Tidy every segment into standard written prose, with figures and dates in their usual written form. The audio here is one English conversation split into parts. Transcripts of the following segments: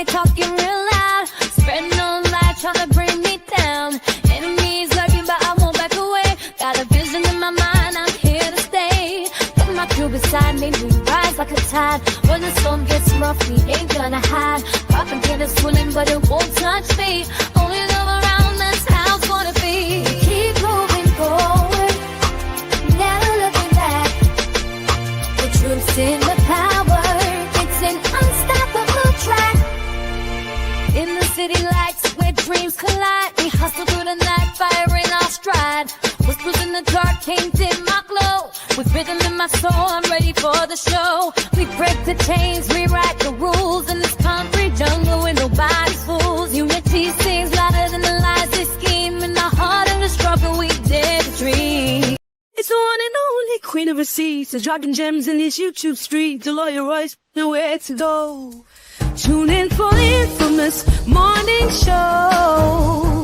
talking real loud, spreading no light, trying to bring me down. Enemies lurking, but I won't back away. Got a vision in my mind, I'm here to stay. Got my crew beside me, we rise like a tide. When the storm gets rough, we ain't gonna hide. Propaganda swirling, but it won't touch me. Only love around, that's how it's gonna be. Keep moving forward, never looking back. The truth's in the power, it's an unstoppable track. In the city lights where dreams collide, we hustle through the night, fire in our stride. Whispers in the dark can't dim my glow. With rhythm in my soul, I'm ready for the show. We break the chains, rewrite the rules in this concrete jungle where nobody's fools. Unity sings louder than the lies they scheme. In the heart of the struggle, we dare to dream. It's the one and only queen of receipts, the dropping gems in these YouTube streets. The lawyer Royce, nowhere to go. Tune in for the infamous morning show,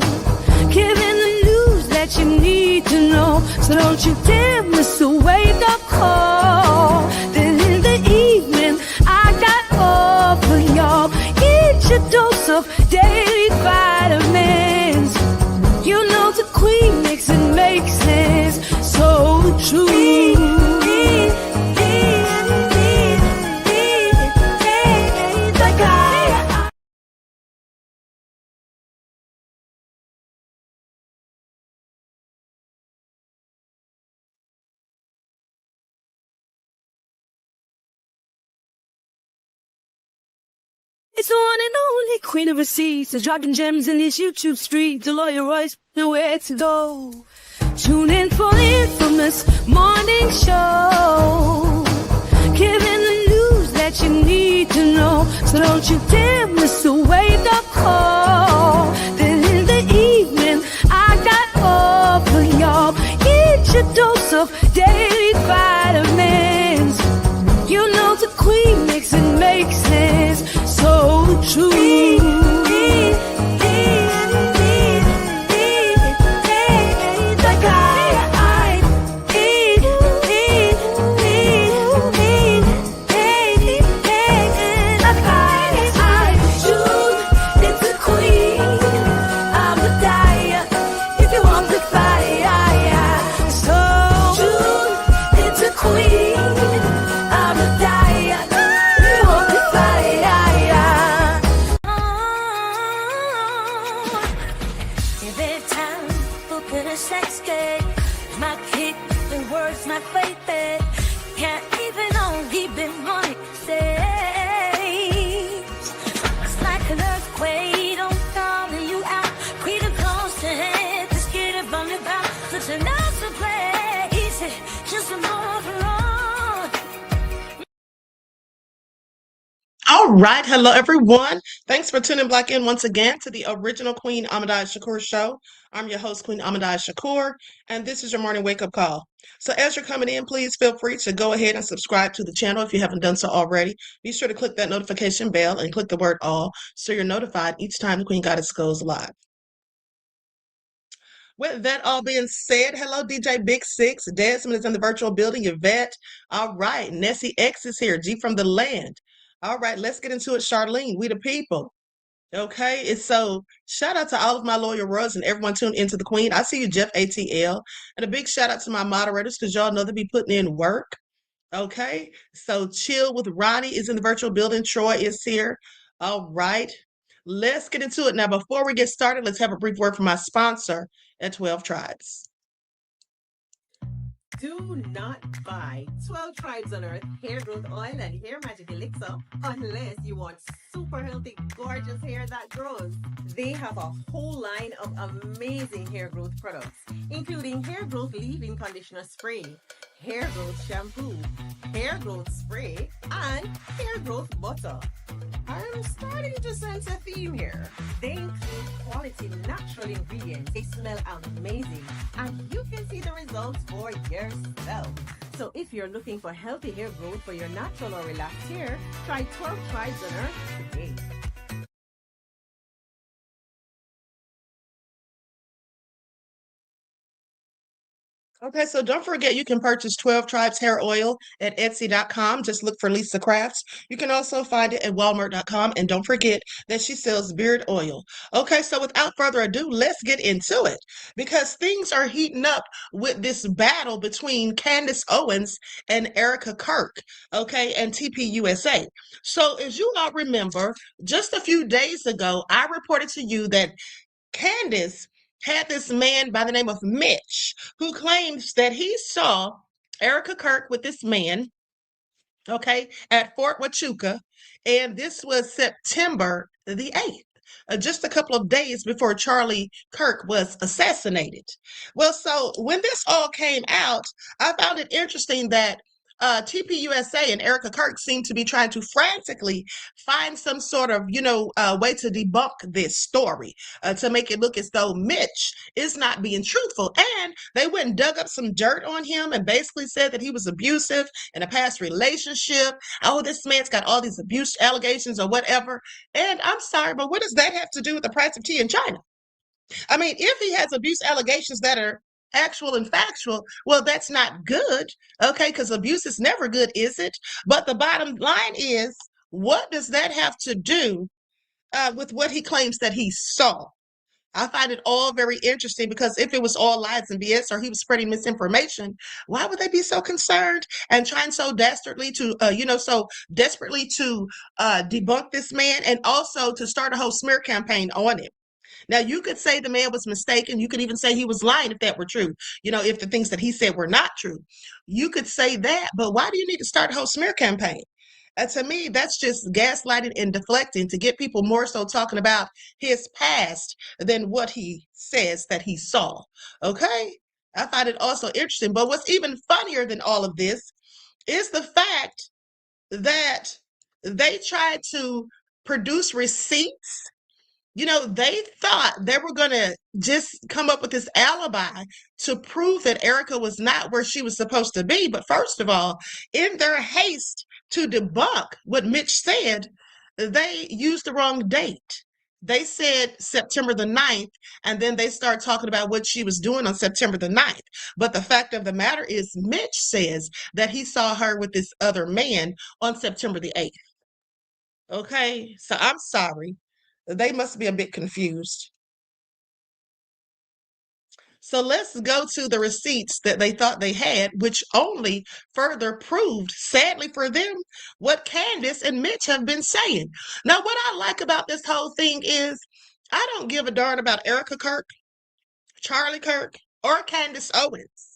giving the news that you need to know. So don't you dare miss a wake-up call. Then in the evening, I got all for y'all. Get your dose of daily vitamins. You know the queen makes it make sense. So true. It's the one and only queen of receipts, the dropping gems in these YouTube streets. The lawyer Royce, nowhere to go. Tune in for the infamous morning show, giving the news that you need to know. So don't you dare miss a wake-up call. Then in the evening, I got all for y'all. Get your dose of daily vitamins. You know the queen makes it make sense. So true. All right. Hello, everyone. Thanks for tuning back in once again to the original Queen Ahmadiyyah Shakur show. I'm your host, Queen Ahmadiyyah Shakur, and this is your morning wake-up call. So as you're coming in, please feel free to go ahead and subscribe to the channel if you haven't done so already. Be sure to click that notification bell and click the word all so you're notified each time the Queen Goddess goes live. With that all being said, hello, DJ Big Six. Desmond is in the virtual building. Yvette. All right. Nessie X is here. G from the land. All right. Let's get into it, Charlene. We the people. Okay. It's so shout out to all of my loyal royals and everyone tuned into the Queen. I see you, Jeff ATL. And a big shout out to my moderators because y'all know they be putting in work. Okay. So Chill with Ronnie is in the virtual building. Troy is here. All right. Let's get into it. Now, before we get started, let's have a brief word from my sponsor at 12 Tribes. Do not buy 12 Tribes on Earth hair growth oil and hair magic elixir unless you want super healthy, gorgeous hair that grows. They have a whole line of amazing hair growth products, including hair growth leave-in conditioner spray, hair growth shampoo, hair growth spray, and hair growth butter. I'm starting to sense a theme here. They include quality natural ingredients. They smell amazing, and you can see the results for yourself. So if you're looking for healthy hair growth for your natural or relaxed hair, try 12 Tribes on Earth today. Okay, so don't forget you can purchase 12 Tribes hair oil at Etsy.com. Just look for Lisa Crafts. You can also find it at Walmart.com. And don't forget that she sells beard oil. Okay, so without further ado, let's get into it because things are heating up with this battle between Candace Owens and Erika Kirk, okay, and TPUSA. So as you all remember, just a few days ago, I reported to you that Candace had this man by the name of Mitch who claims that he saw Erika Kirk with this man, okay, at Fort Huachuca, and this was September the 8th. Just a couple of days before Charlie Kirk was assassinated. Well, so when this all came out, I found it interesting that TPUSA and Erika Kirk seem to be trying to frantically find some sort of, way to debunk this story, to make it look as though Mitch is not being truthful. And they went and dug up some dirt on him and basically said that he was abusive in a past relationship. Oh, this man's got all these abuse allegations or whatever. And I'm sorry, but what does that have to do with the price of tea in China? I mean, if he has abuse allegations that are actual and factual, well, that's not good, okay? Because abuse is never good, is it? But the bottom line is, what does that have to do with what he claims that he saw? I find it all very interesting because if it was all lies and BS or he was spreading misinformation, why would they be so concerned and trying so dastardly to, so desperately to debunk this man and also to start a whole smear campaign on him? Now, you could say the man was mistaken. You could even say he was lying if that were true. If the things that he said were not true. You could say that, but why do you need to start a whole smear campaign? To me, that's just gaslighting and deflecting to get people more so talking about his past than what he says that he saw. Okay? I find it also interesting. But what's even funnier than all of this is the fact that they tried to produce receipts. They thought they were going to just come up with this alibi to prove that Erika was not where she was supposed to be. But first of all, in their haste to debunk what Mitch said, they used the wrong date. They said September the 9th, and then they start talking about what she was doing on September the 9th. But the fact of the matter is, Mitch says that he saw her with this other man on September the 8th. Okay, so I'm sorry. They must be a bit confused. So let's go to the receipts that they thought they had, which only further proved, sadly for them, what Candace and Mitch have been saying. Now, what I like about this whole thing is I don't give a darn about Erika Kirk, Charlie Kirk, or Candace Owens.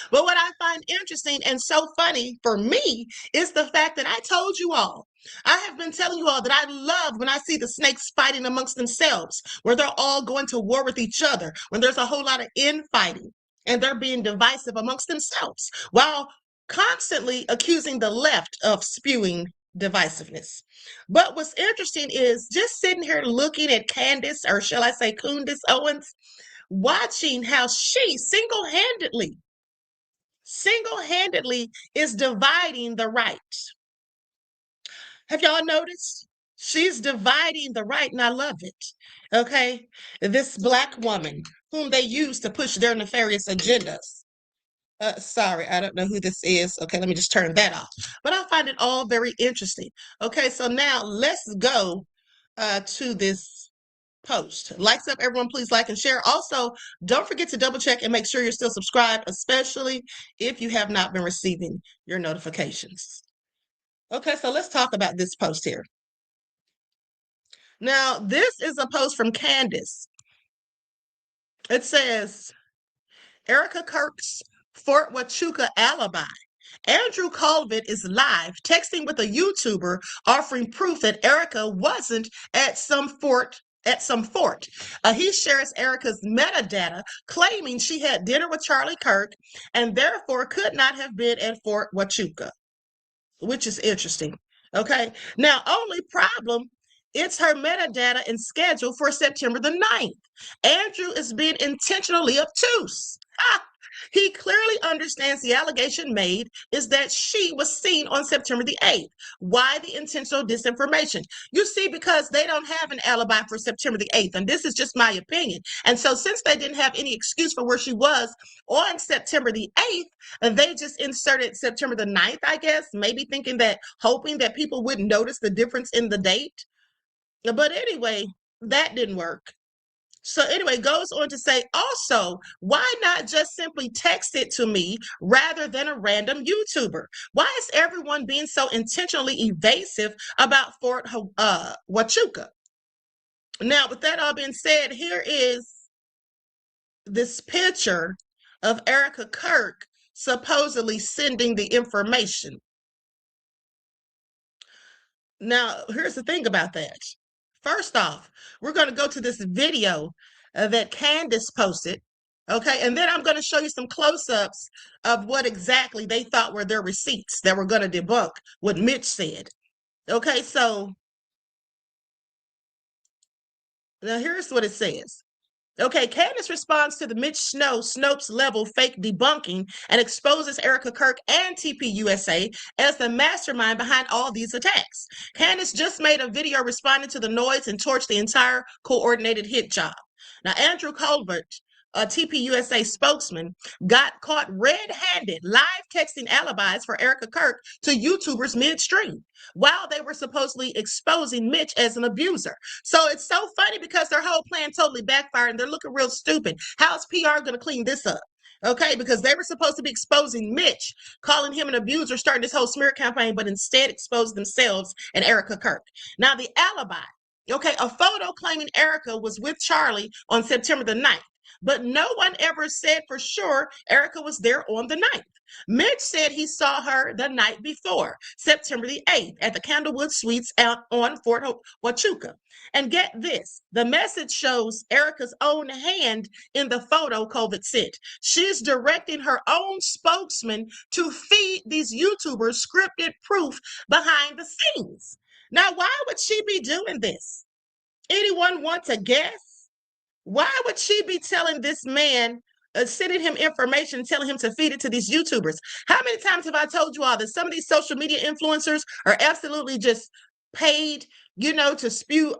But what I find interesting and so funny for me is the fact that I told you all, I have been telling you all that I love when I see the snakes fighting amongst themselves, where they're all going to war with each other, when there's a whole lot of infighting and they're being divisive amongst themselves, while constantly accusing the left of spewing divisiveness. But what's interesting is just sitting here looking at Candace, or shall I say Candace Owens, watching how she single-handedly is dividing the right. Have y'all noticed? She's dividing the right, and I love it. Okay? This Black woman whom they use to push their nefarious agendas. Sorry, I don't know who this is. Okay, let me just turn that off. But I find it all very interesting. Okay, so now let's go to this post. Likes up, everyone, please like and share. Also, don't forget to double check and make sure you're still subscribed, especially if you have not been receiving your notifications. Okay, so let's talk about this post here. Now, this is a post from Candace. It says, Erika Kirk's Fort Huachuca alibi. Andrew Colvin is live texting with a YouTuber offering proof that Erika wasn't at some fort. He shares Erika's metadata, claiming she had dinner with Charlie Kirk and therefore could not have been at Fort Huachuca, which is interesting. Okay, now only problem, it's her metadata and schedule for September the 9th. Andrew is being intentionally obtuse. He clearly understands the allegation made is that she was seen on September the 8th. Why the intentional disinformation? You see, because they don't have an alibi for September the 8th, and this is just my opinion. And so since they didn't have any excuse for where she was on September the 8th, they just inserted September the 9th, I guess, maybe hoping that people wouldn't notice the difference in the date. But anyway, that didn't work. So anyway, goes on to say, also, why not just simply text it to me rather than a random YouTuber? Why is everyone being so intentionally evasive about Fort Huachuca? Now, with that all being said, here is this picture of Erika Kirk supposedly sending the information. Now, here's the thing about that. First off, we're going to go to this video that Candace posted. Okay, and then I'm going to show you some close-ups of what exactly they thought were their receipts that were going to debunk what Mitch said. Okay, so now here's what it says. Okay, Candace responds to the Mitch Snopes level fake debunking and exposes Erika Kirk and TPUSA as the mastermind behind all these attacks. Candace just made a video responding to the noise and torched the entire coordinated hit job. Now, Andrew Colbert, a TPUSA spokesman, got caught red-handed live texting alibis for Erika Kirk to YouTubers midstream while they were supposedly exposing Mitch as an abuser. So it's so funny because their whole plan totally backfired and they're looking real stupid. How's PR going to clean this up? Okay, because they were supposed to be exposing Mitch, calling him an abuser, starting this whole smear campaign, but instead exposed themselves and Erika Kirk. Now, the alibi. Okay, a photo claiming Erika was with Charlie on September the 9th. But no one ever said for sure Erika was there on the 9th. Mitch said he saw her the night before, September the 8th, at the Candlewood Suites out on Fort Huachuca. And get this, the message shows Erika's own hand in the photo COVID sent. She's directing her own spokesman to feed these YouTubers scripted proof behind the scenes. Now, why would she be doing this? Anyone want to guess? Why would she be telling this man, sending him information, telling him to feed it to these YouTubers? How many times have I told you all that some of these social media influencers are absolutely just paid, to spew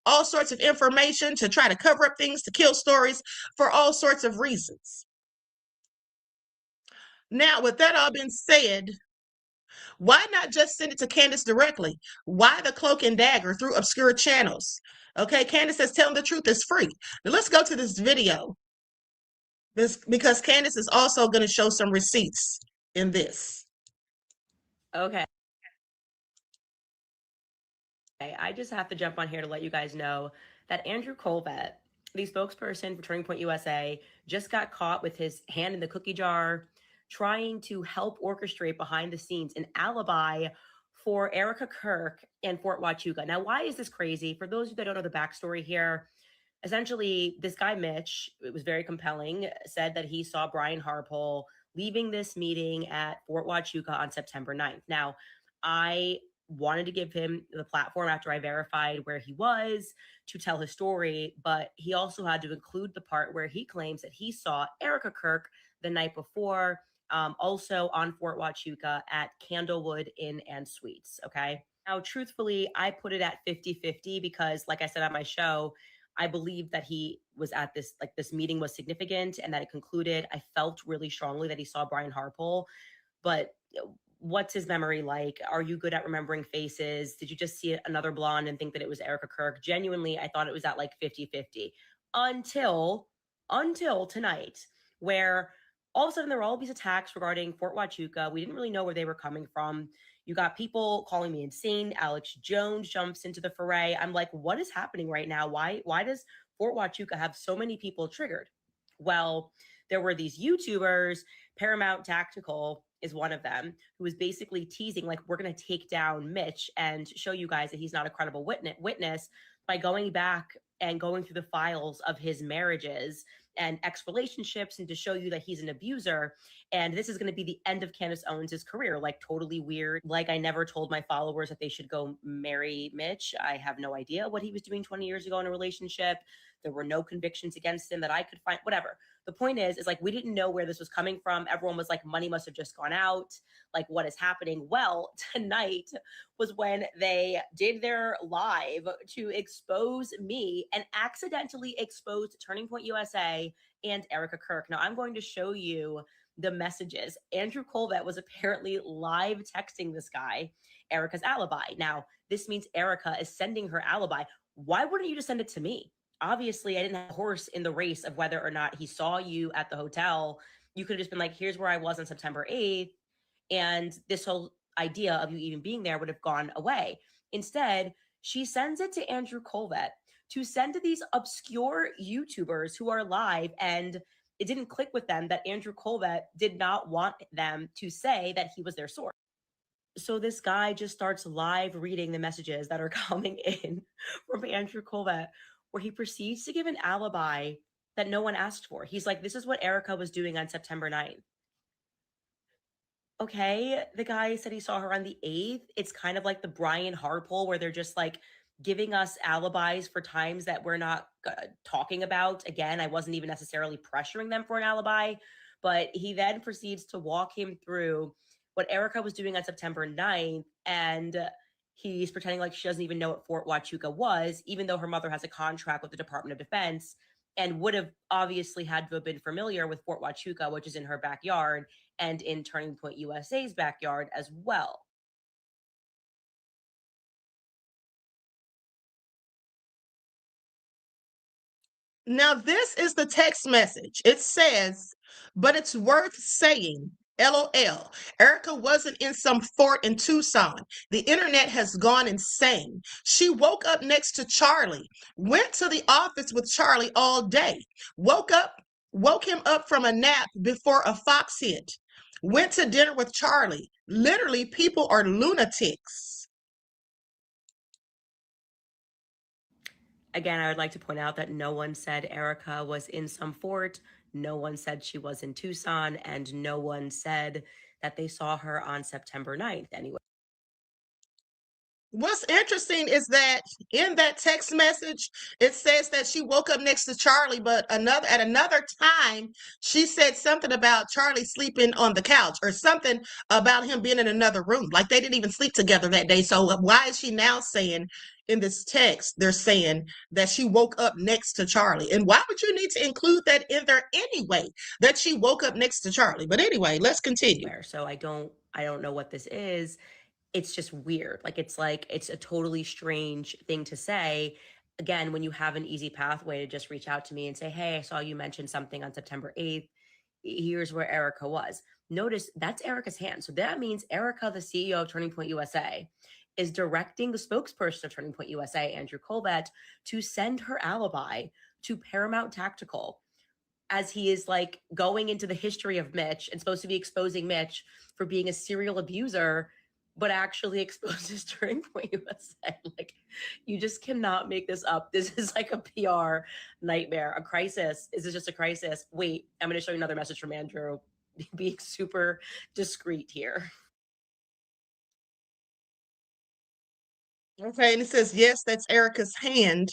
all sorts of information, to try to cover up things, to kill stories for all sorts of reasons? Now, with that all been said, why not just send it to Candace directly? Why the cloak and dagger through obscure channels? Okay, Candace says telling the truth is free. Now let's go to this video. Because Candace is also going to show some receipts in this. Okay. I just have to jump on here to let you guys know that Andrew Colbert, the spokesperson for Turning Point USA, just got caught with his hand in the cookie jar, trying to help orchestrate behind the scenes an alibi for Erika Kirk and Fort Huachuca. Now, why is this crazy? For those of you that don't know the backstory here, essentially, this guy, Mitch, it was very compelling, said that he saw Brian Harpole leaving this meeting at Fort Huachuca on September 9th. Now, I wanted to give him the platform after I verified where he was to tell his story, but he also had to include the part where he claims that he saw Erika Kirk the night before, also on Fort Huachuca at Candlewood Inn and Suites. Okay. Now, truthfully, I put it at 50-50 because, like I said on my show, I believe that he was at this meeting was significant and that it concluded. I felt really strongly that he saw Brian Harpole, but what's his memory like? Are you good at remembering faces? Did you just see another blonde and think that it was Erika Kirk? Genuinely, I thought it was at like 50-50 until tonight, where all of a sudden there were all these attacks regarding Fort Huachuca. We didn't really know where they were coming from. You got people calling me insane. Alex Jones jumps into the fray. I'm like, what is happening right now? Why does Fort Huachuca have so many people triggered? Well, there were these YouTubers, Paramount Tactical is one of them, who was basically teasing, like, we're going to take down Mitch and show you guys that he's not a credible witness by going back and going through the files of his marriages and ex-relationships and to show you that he's an abuser. And this is going to be the end of Candace Owens' career. Like, totally weird. Like, I never told my followers that they should go marry Mitch. I have no idea what he was doing 20 years ago in a relationship. There were no convictions against him that I could find, whatever. The point is like, we didn't know where this was coming from. Everyone was like, money must have just gone out. Like, what is happening? Well, tonight was when they did their live to expose me and accidentally exposed Turning Point USA and Erika Kirk. Now, I'm going to show you the messages. Andrew Colvett was apparently live texting this guy Erika's alibi. Now, this means Erika is sending her alibi. Why wouldn't you just send it to me? Obviously, I didn't have a horse in the race of whether or not he saw you at the hotel. You could have just been like, here's where I was on September 8th. And this whole idea of you even being there would have gone away. Instead, she sends it to Andrew Colvett to send to these obscure YouTubers who are live, and it didn't click with them that Andrew Colvett did not want them to say that he was their source. So this guy just starts live reading the messages that are coming in from Andrew Colvett, where he proceeds to give an alibi that no one asked for. He's like, this is what Erika was doing on September 9th. Okay, the guy said he saw her on the 8th. It's kind of like the Brian Harpole, where they're just like giving us alibis for times that we're not talking about. Again, I wasn't even necessarily pressuring them for an alibi, but he then proceeds to walk him through what Erika was doing on September 9th, and he's pretending like she doesn't even know what Fort Huachuca was, even though her mother has a contract with the Department of Defense and would have obviously had to have been familiar with Fort Huachuca, which is in her backyard, and in Turning Point USA's backyard as well. Now, this is the text message. It says, but it's worth saying, LOL. Erika wasn't in some fort in Tucson. The internet has gone insane. She woke up next to Charlie, went to the office with Charlie all day, woke him up from a nap before a fox hit, went to dinner with Charlie. Literally, people are lunatics. Again, I would like to point out that no one said Erika was in some fort. No one said she was in Tucson, and no one said that they saw her on September 9th anyway. What's interesting is that in that text message, it says that she woke up next to Charlie, but at another time, she said something about Charlie sleeping on the couch or something about him being in another room. Like they didn't even sleep together that day. So why is she now saying in this text, they're saying that she woke up next to Charlie? And why would you need to include that in there anyway, that she woke up next to Charlie? But anyway, let's continue. So I don't know what this is. It's just weird. It's a totally strange thing to say. Again, when you have an easy pathway to just reach out to me and say, hey, I saw you mention something on September 8th. Here's where Erika was. Notice that's Erika's hand. So that means Erika, the CEO of Turning Point USA, is directing the spokesperson of Turning Point USA, Andrew Colvett, to send her alibi to Paramount Tactical, as he is like going into the history of Mitch and supposed to be exposing Mitch for being a serial abuser, but actually exposes Turning Point USA. Like, you just cannot make this up. This is like a PR nightmare, a crisis. Is this just a crisis? Wait, I'm going to show you another message from Andrew. Being super discreet here. Okay, and it says, yes, that's Erika's hand.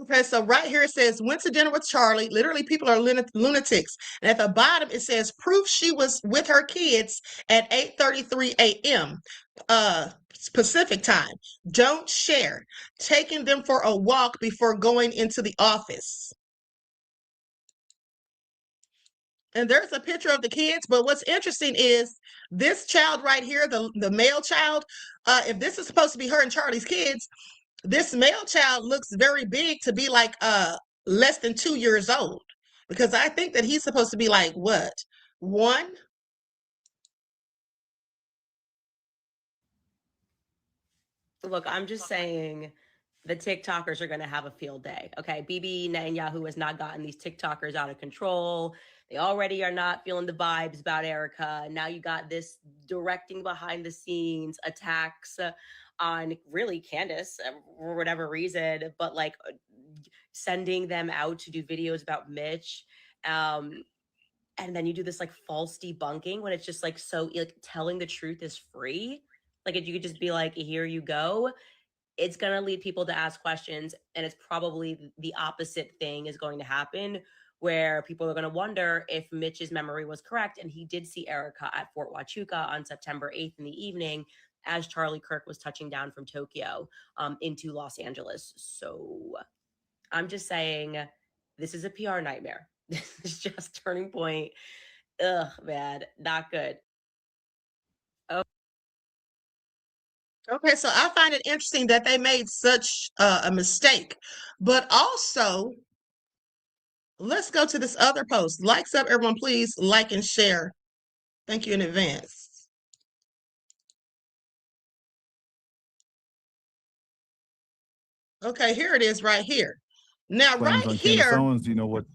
Okay, so right here it says, went to dinner with Charlie. Literally, people are lunatics. And at the bottom, it says, proof she was with her kids at 8:33 a.m. Pacific time. Don't share. Taking them for a walk before going into the office. And there's a picture of the kids, but what's interesting is this child right here, the male child, if this is supposed to be her and Charlie's kids, this male child looks very big to be like less than 2 years old, because I think that he's supposed to be like what, 1? Look, I'm just saying the TikTokers are going to have a field day. Okay. Bibi Netanyahu has not gotten these TikTokers out of control. They already are not feeling the vibes about Erika. Now you got this directing behind the scenes attacks on really Candace for whatever reason, but like sending them out to do videos about Mitch. And then you do this like false debunking when it's just like, so like telling the truth is free. Like, if you could just be like, here you go, it's going to lead people to ask questions. And it's probably the opposite thing is going to happen, where people are going to wonder if Mitch's memory was correct. And he did see Erika at Fort Huachuca on September 8th in the evening as Charlie Kirk was touching down from Tokyo into Los Angeles. So I'm just saying, this is a PR nightmare. This is just Turning Point. Ugh, bad. Not good. Okay, so I find it interesting that they made such a mistake. But also, let's go to this other post. Likes up, everyone, please like and share. Thank you in advance. Okay, here it is right here. Now, Claims right on Candace here, Owens, do you know what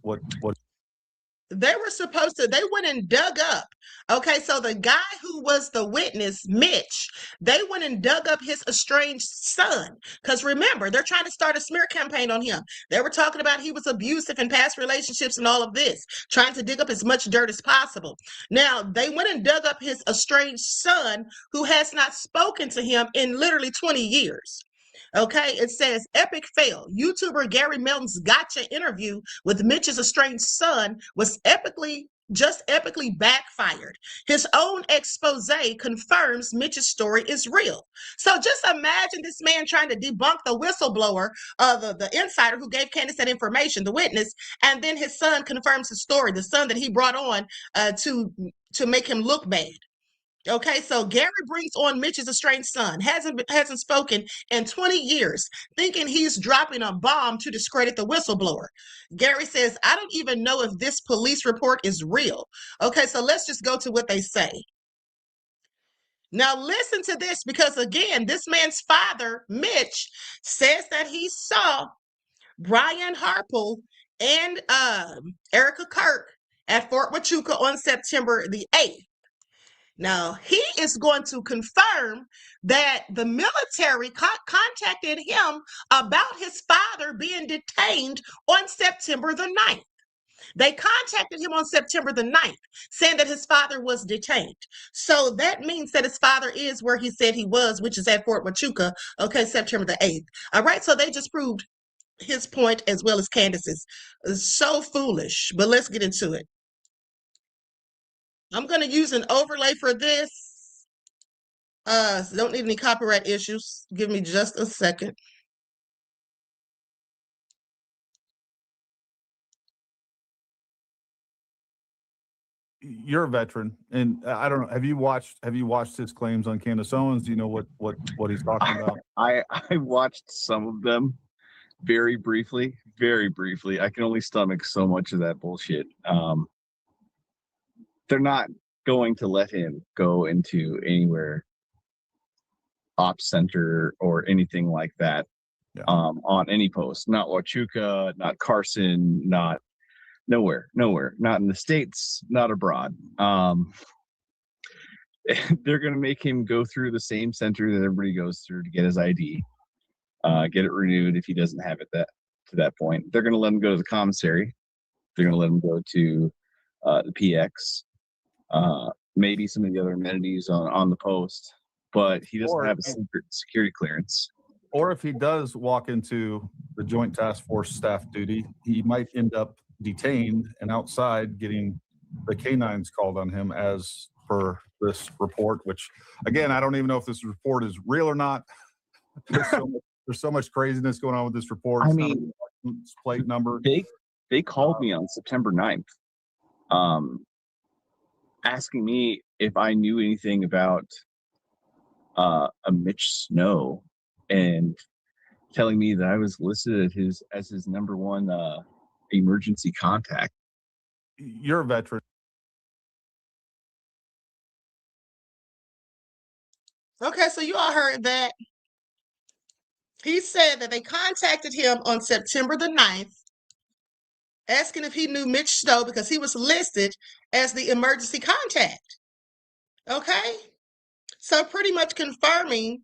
they were supposed to, they went and dug up. Okay, so the guy who was the witness, Mitch, they went and dug up his estranged son. Because remember, they're trying to start a smear campaign on him. They were talking about he was abusive in past relationships and all of this, trying to dig up as much dirt as possible. Now, they went and dug up his estranged son, who has not spoken to him in literally 20 years. Okay, it says epic fail. YouTuber Gary Melton's gotcha interview with Mitch's estranged son was epically backfired. His own expose confirms Mitch's story is real. So just imagine this man trying to debunk the whistleblower, the insider who gave Candace that information, the witness, and then his son confirms his story, the son that he brought on to make him look bad. Okay, so Gary brings on Mitch's estranged son, hasn't spoken in 20 years, thinking he's dropping a bomb to discredit the whistleblower. Gary says, I don't even know if this police report is real. Okay, so let's just go to what they say. Now listen to this, because again, this man's father, Mitch, says that he saw Brian Harple and Erika Kirk at Fort Huachuca on September the 8th. Now, he is going to confirm that the military contacted him about his father being detained on September the 9th. They contacted him on September the 9th, saying that his father was detained. So that means that his father is where he said he was, which is at Fort Huachuca, okay, September the 8th. All right, so they just proved his point as well as Candace's. So foolish, but let's get into it. I'm going to use an overlay for this. Don't need any copyright issues. Give me just a second. You're a veteran, and I don't know. Have you watched his claims on Candace Owens? Do you know what he's talking about? I watched some of them very briefly. I can only stomach so much of that bullshit. They're not going to let him go into anywhere ops center or anything like that. Yeah. On any post. Not Huachuca, not Carson, not nowhere, not in the States, not abroad. They're going to make him go through the same center that everybody goes through to get his ID, get it renewed if he doesn't have it to that point. They're going to let him go to the commissary. They're going to let him go to the PX, maybe some of the other amenities on the post, but he doesn't have a security clearance. Or if he does walk into the Joint Task Force staff duty, he might end up detained and outside getting the canines called on him, as per this report, which, again, I don't even know if this report is real or not. There's so much craziness going on with this report. I mean, plate number. They called me on September 9th, asking me if I knew anything about a Mitch Snow, and telling me that I was listed as his number one emergency contact. You're a veteran. Okay, so you all heard that. He said that they contacted him on September the 9th, asking if he knew Mitch Snow because he was listed as the emergency contact. Okay? So pretty much confirming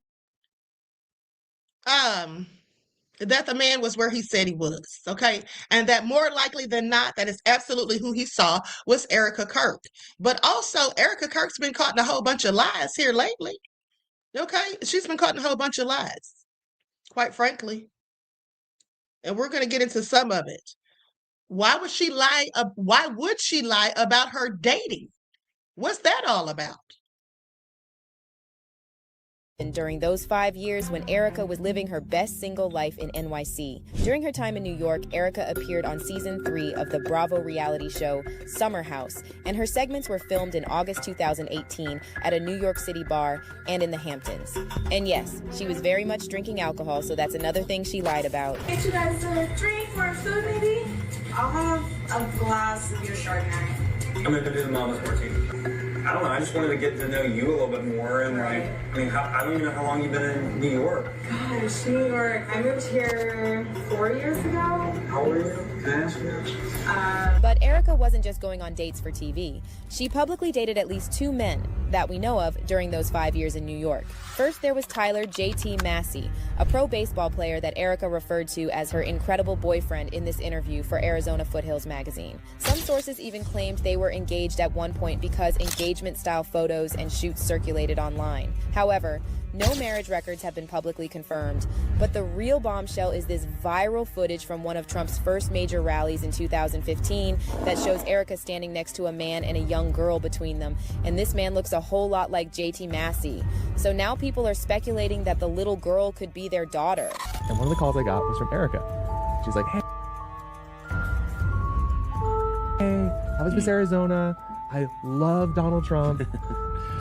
that the man was where he said he was, okay? And that more likely than not, that is absolutely who he saw was Erika Kirk. But also, Erika Kirk's been caught in a whole bunch of lies here lately. Okay, she's been caught in a whole bunch of lies, quite frankly. And we're going to get into some of it. Why would she lie? Why would she lie about her dating? What's that all about? And during those 5 years when Erika was living her best single life in NYC. During her time in New York, Erika appeared on season 3 of the Bravo reality show Summer House, and her segments were filmed in August 2018 at a New York City bar and in the Hamptons. And yes, she was very much drinking alcohol, so that's another thing she lied about. Get you guys a drink or food, maybe? I'll have a glass of your Chardonnay. I'm gonna do the Mama's 14. I don't know. I just wanted to get to know you a little bit more, and like, I mean, I don't even know how long you've been in New York. Gosh, New York. I moved here 4 years ago. How old are you? Can I ask you? But Erika wasn't just going on dates for TV. She publicly dated at least 2 men that we know of during those 5 years in New York. First, there was Tyler JT Massey, a pro baseball player that Erika referred to as her incredible boyfriend in this interview for Arizona Foothills magazine. Some sources even claimed they were engaged at one point because engagement-style photos and shoots circulated online. However, no marriage records have been publicly confirmed, but the real bombshell is this viral footage from one of Trump's first major rallies in 2015 that shows Erika standing next to a man and a young girl between them, and this man looks a whole lot like JT Massey. So now people are speculating that the little girl could be their daughter. And one of the calls I got was from Erika. She's like, hey, I was Miss Arizona. I love Donald Trump.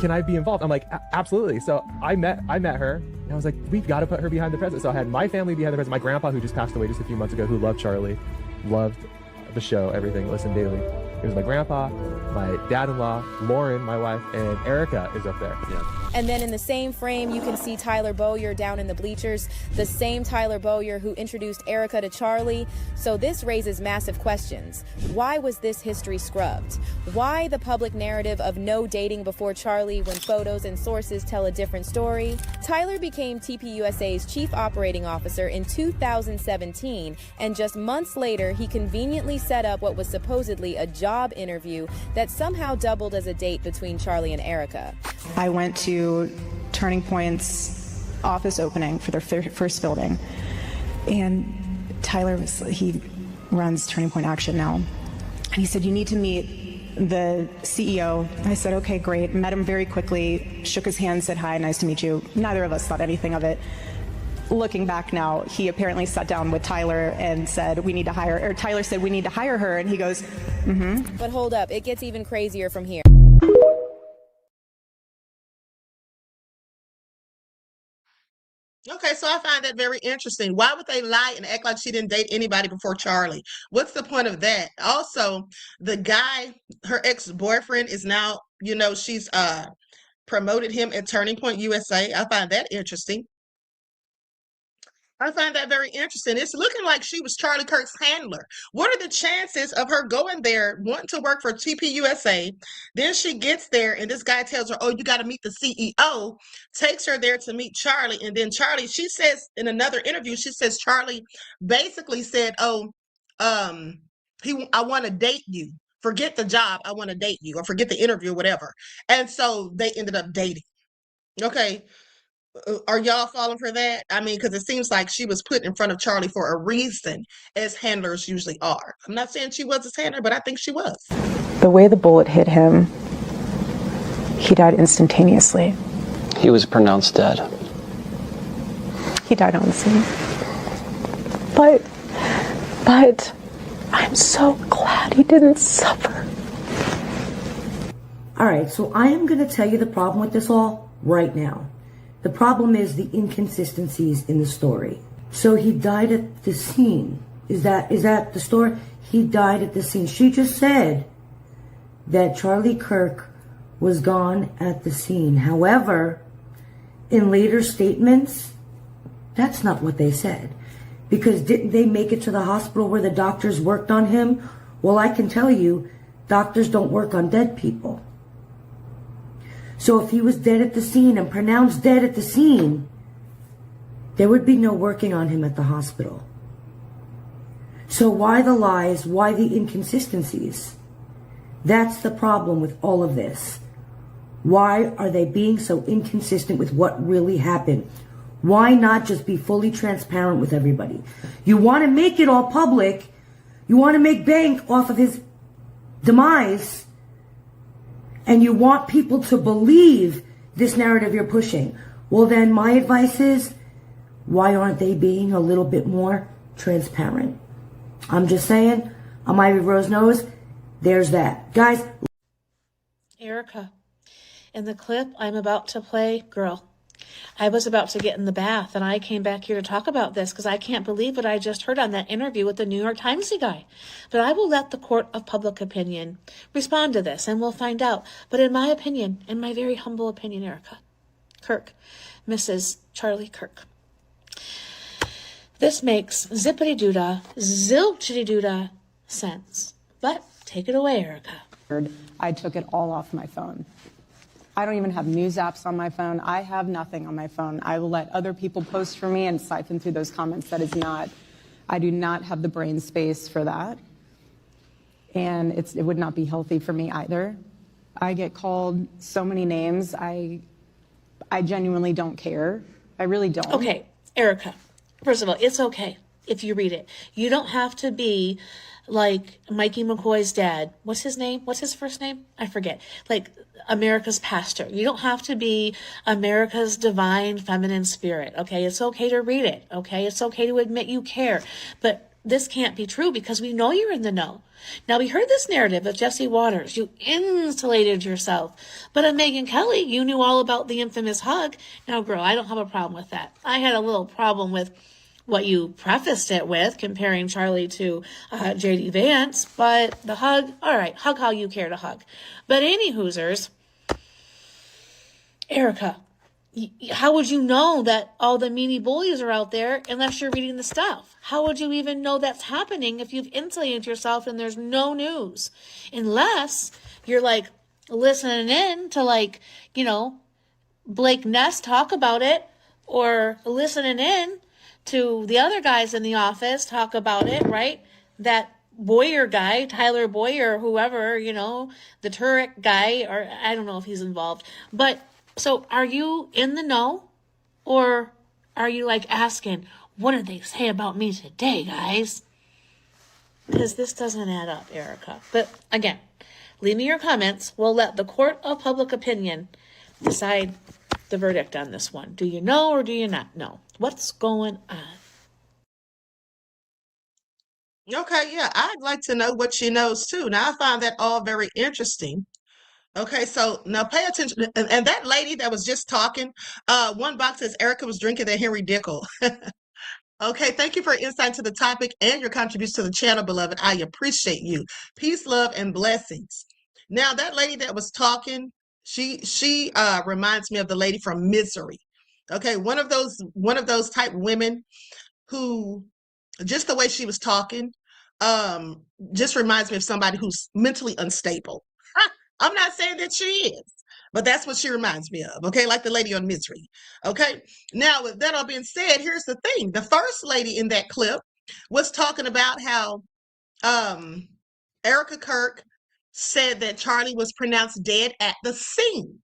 Can I be involved? I'm like, absolutely. So I met her, and I was like, we've got to put her behind the president. So I had my family behind the president. My grandpa, who just passed away just a few months ago, who loved Charlie, loved the show, everything, listened daily. It was my grandpa, my dad-in-law, Lauren, my wife, and Erika is up there. Yeah. And then in the same frame, you can see Tyler Bowyer down in the bleachers, the same Tyler Bowyer who introduced Erika to Charlie. So this raises massive questions. Why was this history scrubbed? Why the public narrative of no dating before Charlie when photos and sources tell a different story? Tyler became TPUSA's chief operating officer in 2017, and just months later, he conveniently set up what was supposedly a job interview that somehow doubled as a date between Charlie and Erika. I went to Turning Point's office opening for their first building, and Tyler he runs Turning Point Action now, and he said, you need to meet the CEO. I said, okay, great. Met him very quickly, shook his hand, said hi, nice to meet you. Neither of us thought anything of it. Looking back now, he apparently sat down with Tyler and said, we need to hire, or Tyler said, we need to hire her, and he goes, mm-hmm. But hold up, it gets even crazier from here. Okay, so I find that very interesting. Why would they lie and act like she didn't date anybody before Charlie? What's the point of that? Also, the guy, her ex-boyfriend is now, she's promoted him at Turning Point USA. I find that interesting. I find that very interesting. It's looking like she was Charlie Kirk's handler. What are the chances of her going there, wanting to work for TPUSA? Then she gets there and this guy tells her, oh, you got to meet the CEO, takes her there to meet Charlie. And then Charlie, she says in another interview, she says Charlie basically said, oh, I want to date you. Forget the job. I want to date you, or forget the interview, whatever. And so they ended up dating. Okay. Are y'all falling for that? I mean, because it seems like she was put in front of Charlie for a reason, as handlers usually are. I'm not saying she was his handler, but I think she was. The way the bullet hit him, he died instantaneously. He was pronounced dead. He died on the scene. But I'm so glad he didn't suffer. All right, so I am going to tell you the problem with this all right now. The problem is the inconsistencies in the story. So he died at the scene. Is that the story? He died at the scene. She just said that Charlie Kirk was gone at the scene. However, in later statements, that's not what they said. Because didn't they make it to the hospital where the doctors worked on him? Well, I can tell you, doctors don't work on dead people. So if he was dead at the scene and pronounced dead at the scene, there would be no working on him at the hospital. So why the lies? Why the inconsistencies? That's the problem with all of this. Why are they being so inconsistent with what really happened? Why not just be fully transparent with everybody? You want to make it all public. You want to make bank off of his demise. And you want people to believe this narrative you're pushing. Well, then my advice is, why aren't they being a little bit more transparent? I'm just saying, on my Rose knows, there's that. Guys. Erika, in the clip I'm about to play, girl, I was about to get in the bath and I came back here to talk about this because I can't believe what I just heard on that interview with the New York Timesy guy. But I will let the court of public opinion respond to this and we'll find out. But in my opinion, in my very humble opinion, Erika Kirk, Mrs. Charlie Kirk, this makes zippity-doo-dah, zilchity-doo-dah sense. But take it away, Erika. I took it all off my phone. I don't even have news apps on my phone. I have nothing on my phone. I will let other people post for me and siphon through those comments. That is not, I do not have the brain space for that. And it would not be healthy for me either. I get called so many names. I genuinely don't care. I really don't. Okay, Erika, first of all, it's okay if you read it. You don't have to be like Mikey McCoy's dad. What's his name? What's his first name? I forget. Like America's pastor. You don't have to be America's divine feminine spirit. Okay. It's okay to read it. Okay. It's okay to admit you care, but this can't be true because we know you're in the know. Now we heard this narrative of Jesse Waters. You insulated yourself, but of Megyn Kelly, you knew all about the infamous hug. Now girl, I don't have a problem with that. I had a little problem with what you prefaced it with, comparing Charlie to J.D. Vance, but the hug, all right, hug how you care to hug. But any Hoosers, Erika, how would you know that all the meanie bullies are out there unless you're reading the stuff? How would you even know that's happening if you've insulated yourself and there's no news? Unless you're like listening in to like, you know, Blake Ness talk about it, or listening in to the other guys in the office talk about it, right? That Boyer guy, Tyler Boyer, whoever, you know, the Turek guy, or I don't know if he's involved. But so are you in the know, or are you like asking, what did they say about me today, guys? Because this doesn't add up, Erika. But again, leave me your comments. We'll let the court of public opinion decide the verdict on this one. Do you know or do you not know? What's going on? Okay, yeah, I'd like to know what she knows too. Now, I find that all very interesting. Okay, so now pay attention. And that lady that was just talking, one box says Erika was drinking that Henry Dickel. Okay, thank you for your insight to the topic and your contribution to the channel, beloved. I appreciate you. Peace, love, and blessings. Now, that lady that was talking, she reminds me of the lady from Misery. Okay, one of those type women who, just the way she was talking, just reminds me of somebody who's mentally unstable. I'm not saying that she is, but that's what she reminds me of. Okay, like the lady on Misery. Okay, now with that all being said, here's the thing: the first lady in that clip was talking about how Erika Kirk said that Charlie was pronounced dead at the scene.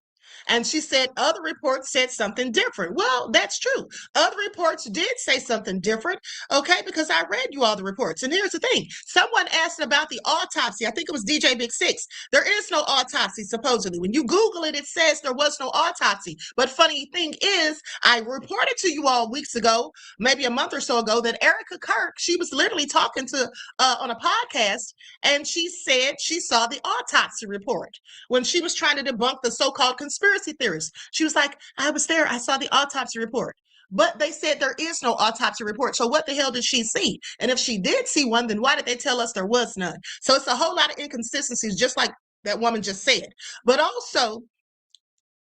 And she said other reports said something different. Well, that's true. Other reports did say something different, okay, because I read you all the reports. And here's the thing. Someone asked about the autopsy. I think it was DJ Big Six. There is no autopsy, supposedly. When you Google it, it says there was no autopsy. But funny thing is, I reported to you all weeks ago, maybe a month or so ago, that Erika Kirk, she was literally talking to on a podcast, and she said she saw the autopsy report when she was trying to debunk the so-called conspiracy theorists. She was like, I was there. I saw the autopsy report. But they said there is no autopsy report. So what the hell did she see? And if she did see one, then why did they tell us there was none? So it's a whole lot of inconsistencies, just like that woman just said. But also,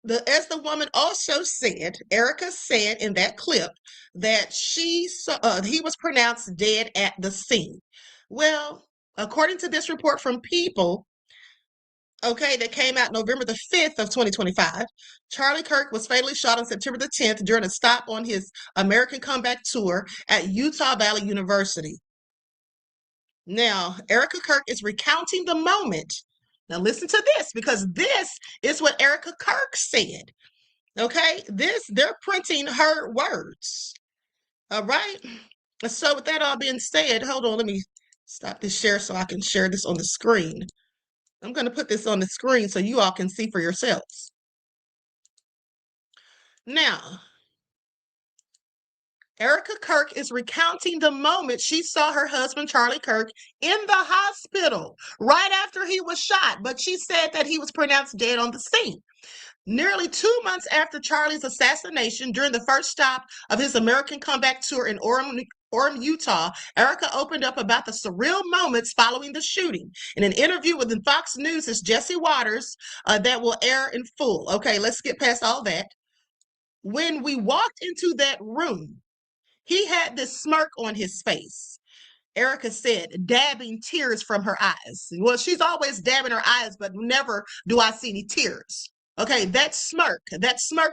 as the woman also said, Erika said in that clip that he was pronounced dead at the scene. Well, according to this report from People, okay, that came out November the 5th of 2025, Charlie Kirk was fatally shot on September the 10th during a stop on his American Comeback Tour at Utah Valley University. Now, Erika Kirk is recounting the moment Now listen to this, because this is what Erika Kirk said. Okay, they're printing her words. All right. So with that all being said, hold on, let me stop this share so I can share this on the screen. I'm going to put this on the screen so you all can see for yourselves. Now, Erika Kirk is recounting the moment she saw her husband, Charlie Kirk, in the hospital right after he was shot, but she said that he was pronounced dead on the scene. Nearly 2 months after Charlie's assassination, during the first stop of his American comeback tour in Orem, Utah, Erika opened up about the surreal moments following the shooting in an interview with Fox News' Jesse Waters that will air in full. Okay, let's get past all that. When we walked into that room, he had this smirk on his face. Erika said, dabbing tears from her eyes. Well, she's always dabbing her eyes, but never do I see any tears. Okay, that smirk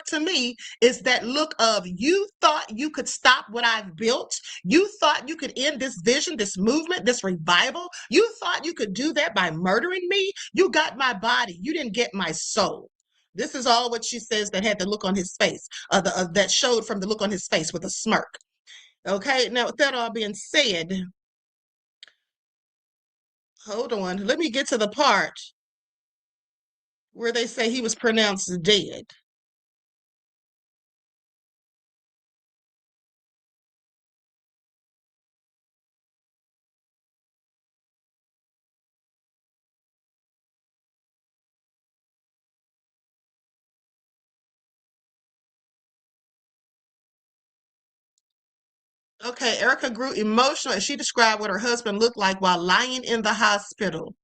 to me is that look of, you thought you could stop what I've built. You thought you could end this vision, this movement, this revival. You thought you could do that by murdering me. You got my body. You didn't get my soul. This is all what she says that had the look on his face, that showed from the look on his face with a smirk. Okay, now with that all being said, hold on, let me get to the part where they say he was pronounced dead. Okay, Erika grew emotional as she described what her husband looked like while lying in the hospital.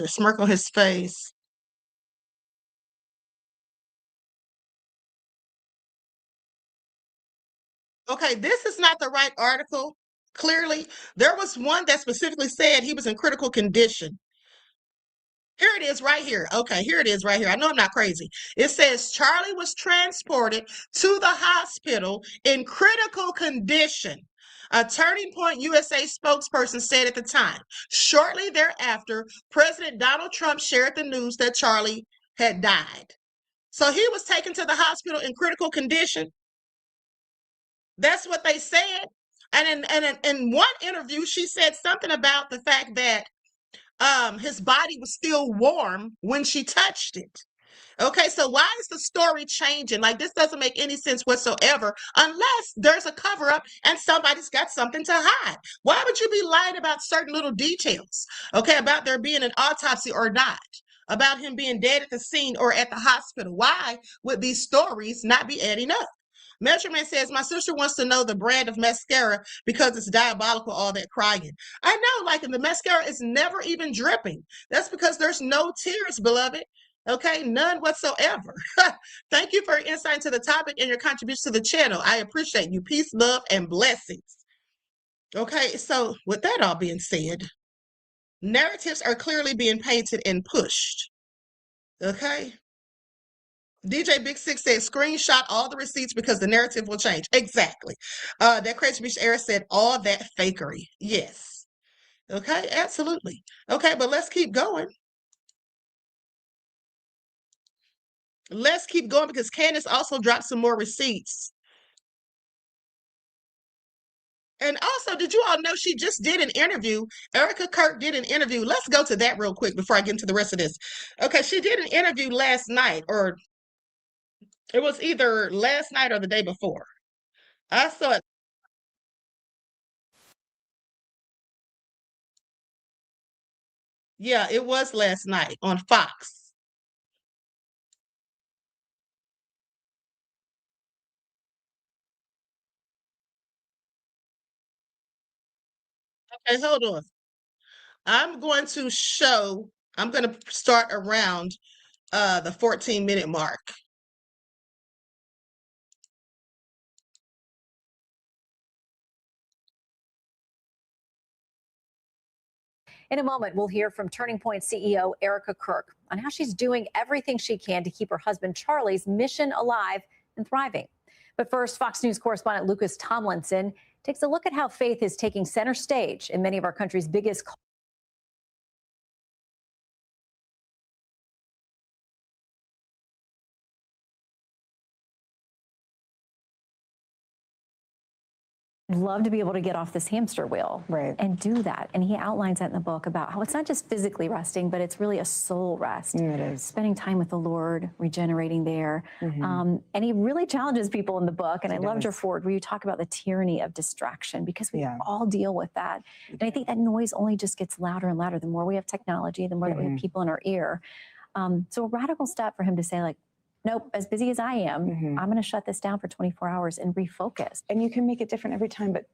Smirk on his face. Okay, this is not the right article. Clearly, there was one that specifically said he was in critical condition. Here it is right here. Okay, here it is right here. I know I'm not crazy. It says Charlie was transported to the hospital in critical condition. A Turning Point USA spokesperson said at the time. Shortly thereafter, President Donald Trump shared the news that Charlie had died. So he was taken to the hospital in critical condition. That's what they said. And in one interview, she said something about the fact that his body was still warm when she touched it. Okay, so why is the story changing? Like, this doesn't make any sense whatsoever unless there's a cover up and somebody's got something to hide. Why would you be lying about certain little details? Okay, about there being an autopsy or not, about him being dead at the scene or at the hospital. Why would these stories not be adding up? Measurement says, my sister wants to know the brand of mascara because it's diabolical, all that crying. I know, like, the mascara is never even dripping. That's because there's no tears, beloved. Okay, none whatsoever. Thank you for your insight into the topic and your contribution to the channel. I appreciate you. Peace, love, and blessings. Okay, so with that all being said, narratives are clearly being painted and pushed. Okay? DJ Big Six said, screenshot all the receipts because the narrative will change. Exactly. That Crazy Beach Era said, all that fakery. Yes. Okay, absolutely. Okay, but let's keep going. Let's keep going because Candace also dropped some more receipts. And also, did you all know she just did an interview? Erika Kirk did an interview. Let's go to that real quick before I get into the rest of this. Okay, she did an interview last night, or it was either last night or the day before. I saw it. Yeah, it was last night on Fox. Okay, hold on. I'm going to start around the 14-minute mark. In a moment, we'll hear from Turning Point CEO Erika Kirk on how she's doing everything she can to keep her husband Charlie's mission alive and thriving. But first, Fox News correspondent Lucas Tomlinson takes a look at how faith is taking center stage in many of our country's biggest love to be able to get off this hamster wheel and do that. And he outlines that in the book about how it's not just physically resting, but it's really a soul rest. It is. Spending time with the Lord, regenerating there. And he really challenges people in the book. And I loved your forward where you talk about the tyranny of distraction, because we all deal with that. And I think that noise only just gets louder and louder. The more we have technology, the more that we have people in our ear. So a radical step for him to say, like, nope, as busy as I am, I'm going to shut this down for 24 hours and refocus. And you can make it different every time. But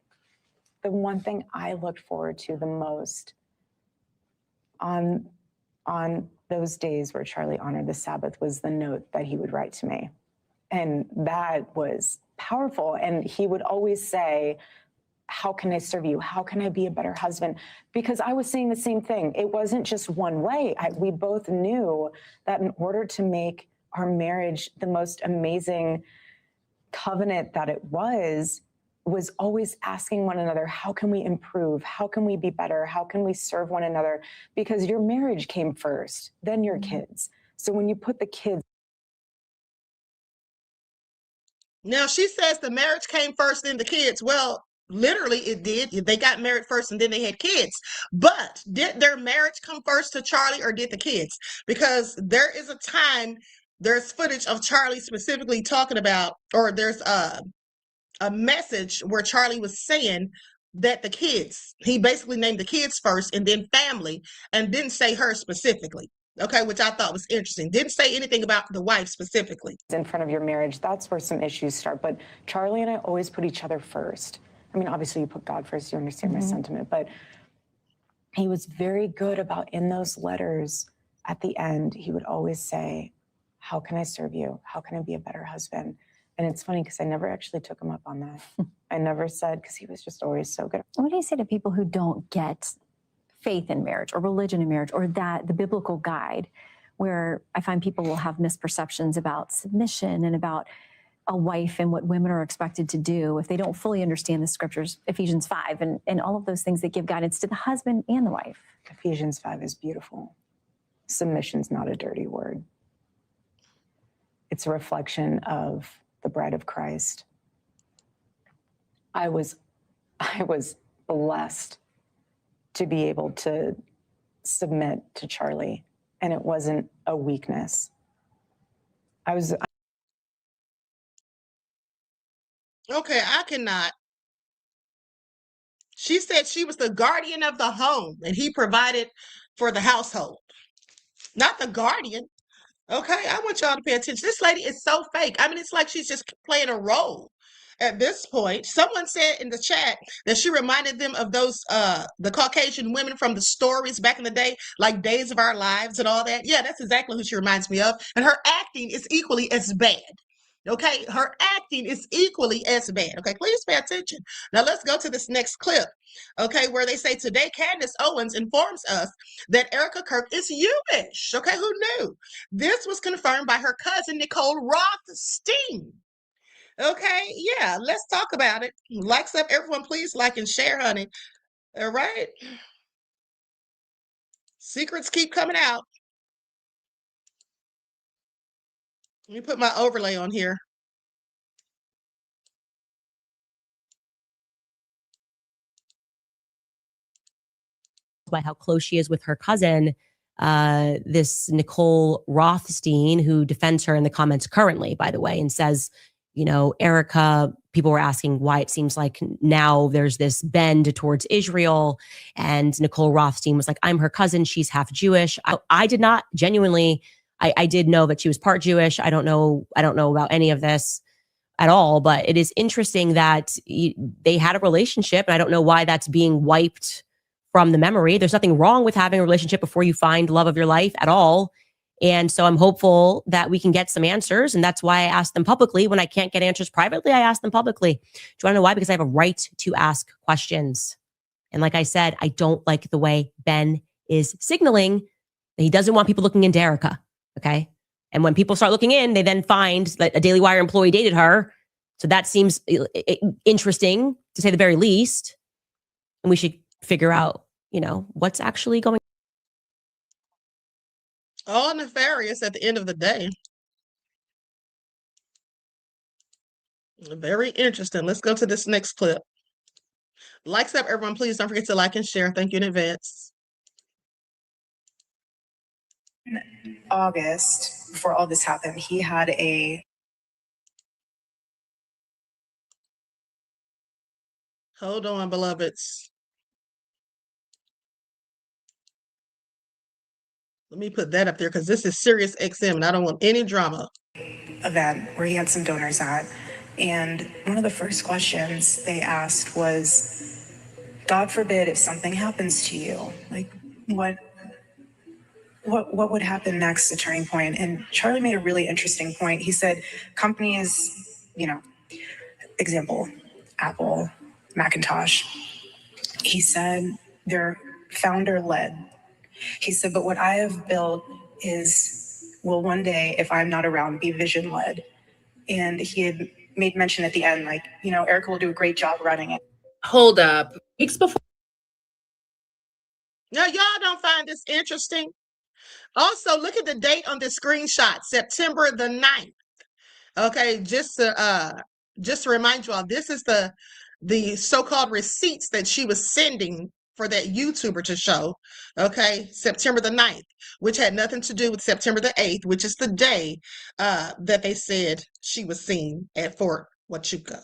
the one thing I looked forward to the most on those days where Charlie honored the Sabbath was the note that he would write to me. And that was powerful. And he would always say, how can I serve you? How can I be a better husband? Because I was saying the same thing. It wasn't just one way. We both knew that in order to make our marriage the most amazing covenant that it was always asking one another, how can we improve? How can we be better? How can we serve one another? Because your marriage came first, then your kids. So when you put the kids. Now, she says the marriage came first, then the kids. Well, literally it did. They got married first and then they had kids. But did their marriage come first to Charlie, or did the kids? Because there is a time, there's footage of Charlie specifically talking about, or there's a message where Charlie was saying that the kids, he basically named the kids first and then family, and didn't say her specifically. Okay, which I thought was interesting. Didn't say anything about the wife specifically. In front of your marriage, that's where some issues start. But Charlie and I always put each other first. I mean, obviously you put God first, you understand my sentiment, but he was very good about, in those letters at the end, he would always say, how can I serve you? How can I be a better husband? And it's funny because I never actually took him up on that. I never said, because he was just always so good. What do you say to people who don't get faith in marriage or religion in marriage, or that the biblical guide, where I find people will have misperceptions about submission and about a wife and what women are expected to do if they don't fully understand the scriptures, Ephesians 5, and all of those things that give guidance to the husband and the wife? Ephesians 5 is beautiful. Submission's not a dirty word. It's a reflection of the bride of Christ. I was blessed to be able to submit to Charlie, and it wasn't a weakness. Okay, I cannot. She said she was the guardian of the home and he provided for the household, not the guardian. Okay, I want y'all to pay attention. This lady is so fake. I mean, it's like she's just playing a role at this point. Someone said in the chat that she reminded them of those the Caucasian women from the stories back in the day, like Days of Our Lives and all that. Yeah, that's exactly who she reminds me of. And her acting is equally as bad. Okay, her acting is equally as bad. Okay, please pay attention. Now let's go to this next clip. Okay, where they say today Candace Owens informs us that Erika Kirk is Jewish. Okay, who knew? This was confirmed by her cousin Nicole Rothstein. Okay, yeah, let's talk about it. Likes up, everyone, please like and share, honey. All right. Secrets keep coming out. Let me put my overlay on here. By how close she is with her cousin, this Nicole Rothstein, who defends her in the comments currently, by the way, and says, you know, Erika, people were asking why it seems like now there's this bend towards Israel. And Nicole Rothstein was like, I'm her cousin. She's half Jewish. I did not genuinely, I did know that she was part Jewish. I don't know about any of this at all, but it is interesting that they had a relationship, and I don't know why that's being wiped from the memory. There's nothing wrong with having a relationship before you find love of your life at all. And so I'm hopeful that we can get some answers. And that's why I asked them publicly. When I can't get answers privately, I ask them publicly. Do you want to know why? Because I have a right to ask questions. And like I said, I don't like the way Ben is signaling that he doesn't want people looking into Erika. Okay. And when people start looking in, they then find that a Daily Wire employee dated her. So that seems interesting, to say the very least. And we should figure out, you know, what's actually going on. All nefarious at the end of the day. Very interesting. Let's go to this next clip. Likes up, everyone. Please don't forget to like and share. Thank you in advance. In August, before all this happened, he had a Hold on, beloveds. Let me put that up there because this is Sirius XM and I don't want any drama. event where he had some donors at. And one of the first questions they asked was, God forbid if something happens to you, like what would happen next at Turning Point? And Charlie made a really interesting point. He said companies, example, Apple, Macintosh, he said they're founder led. He said, but what I have built will one day, if I'm not around, be vision led. And he had made mention at the end, like, Erika will do a great job running it. Hold up. Weeks before. Now, y'all don't find this interesting? Also, look at the date on this screenshot, September the 9th. Okay, just to remind you all, this is the so-called receipts that she was sending for that YouTuber to show. Okay, September the 9th, which had nothing to do with September the 8th, which is the day that they said she was seen at Fort Huachuca.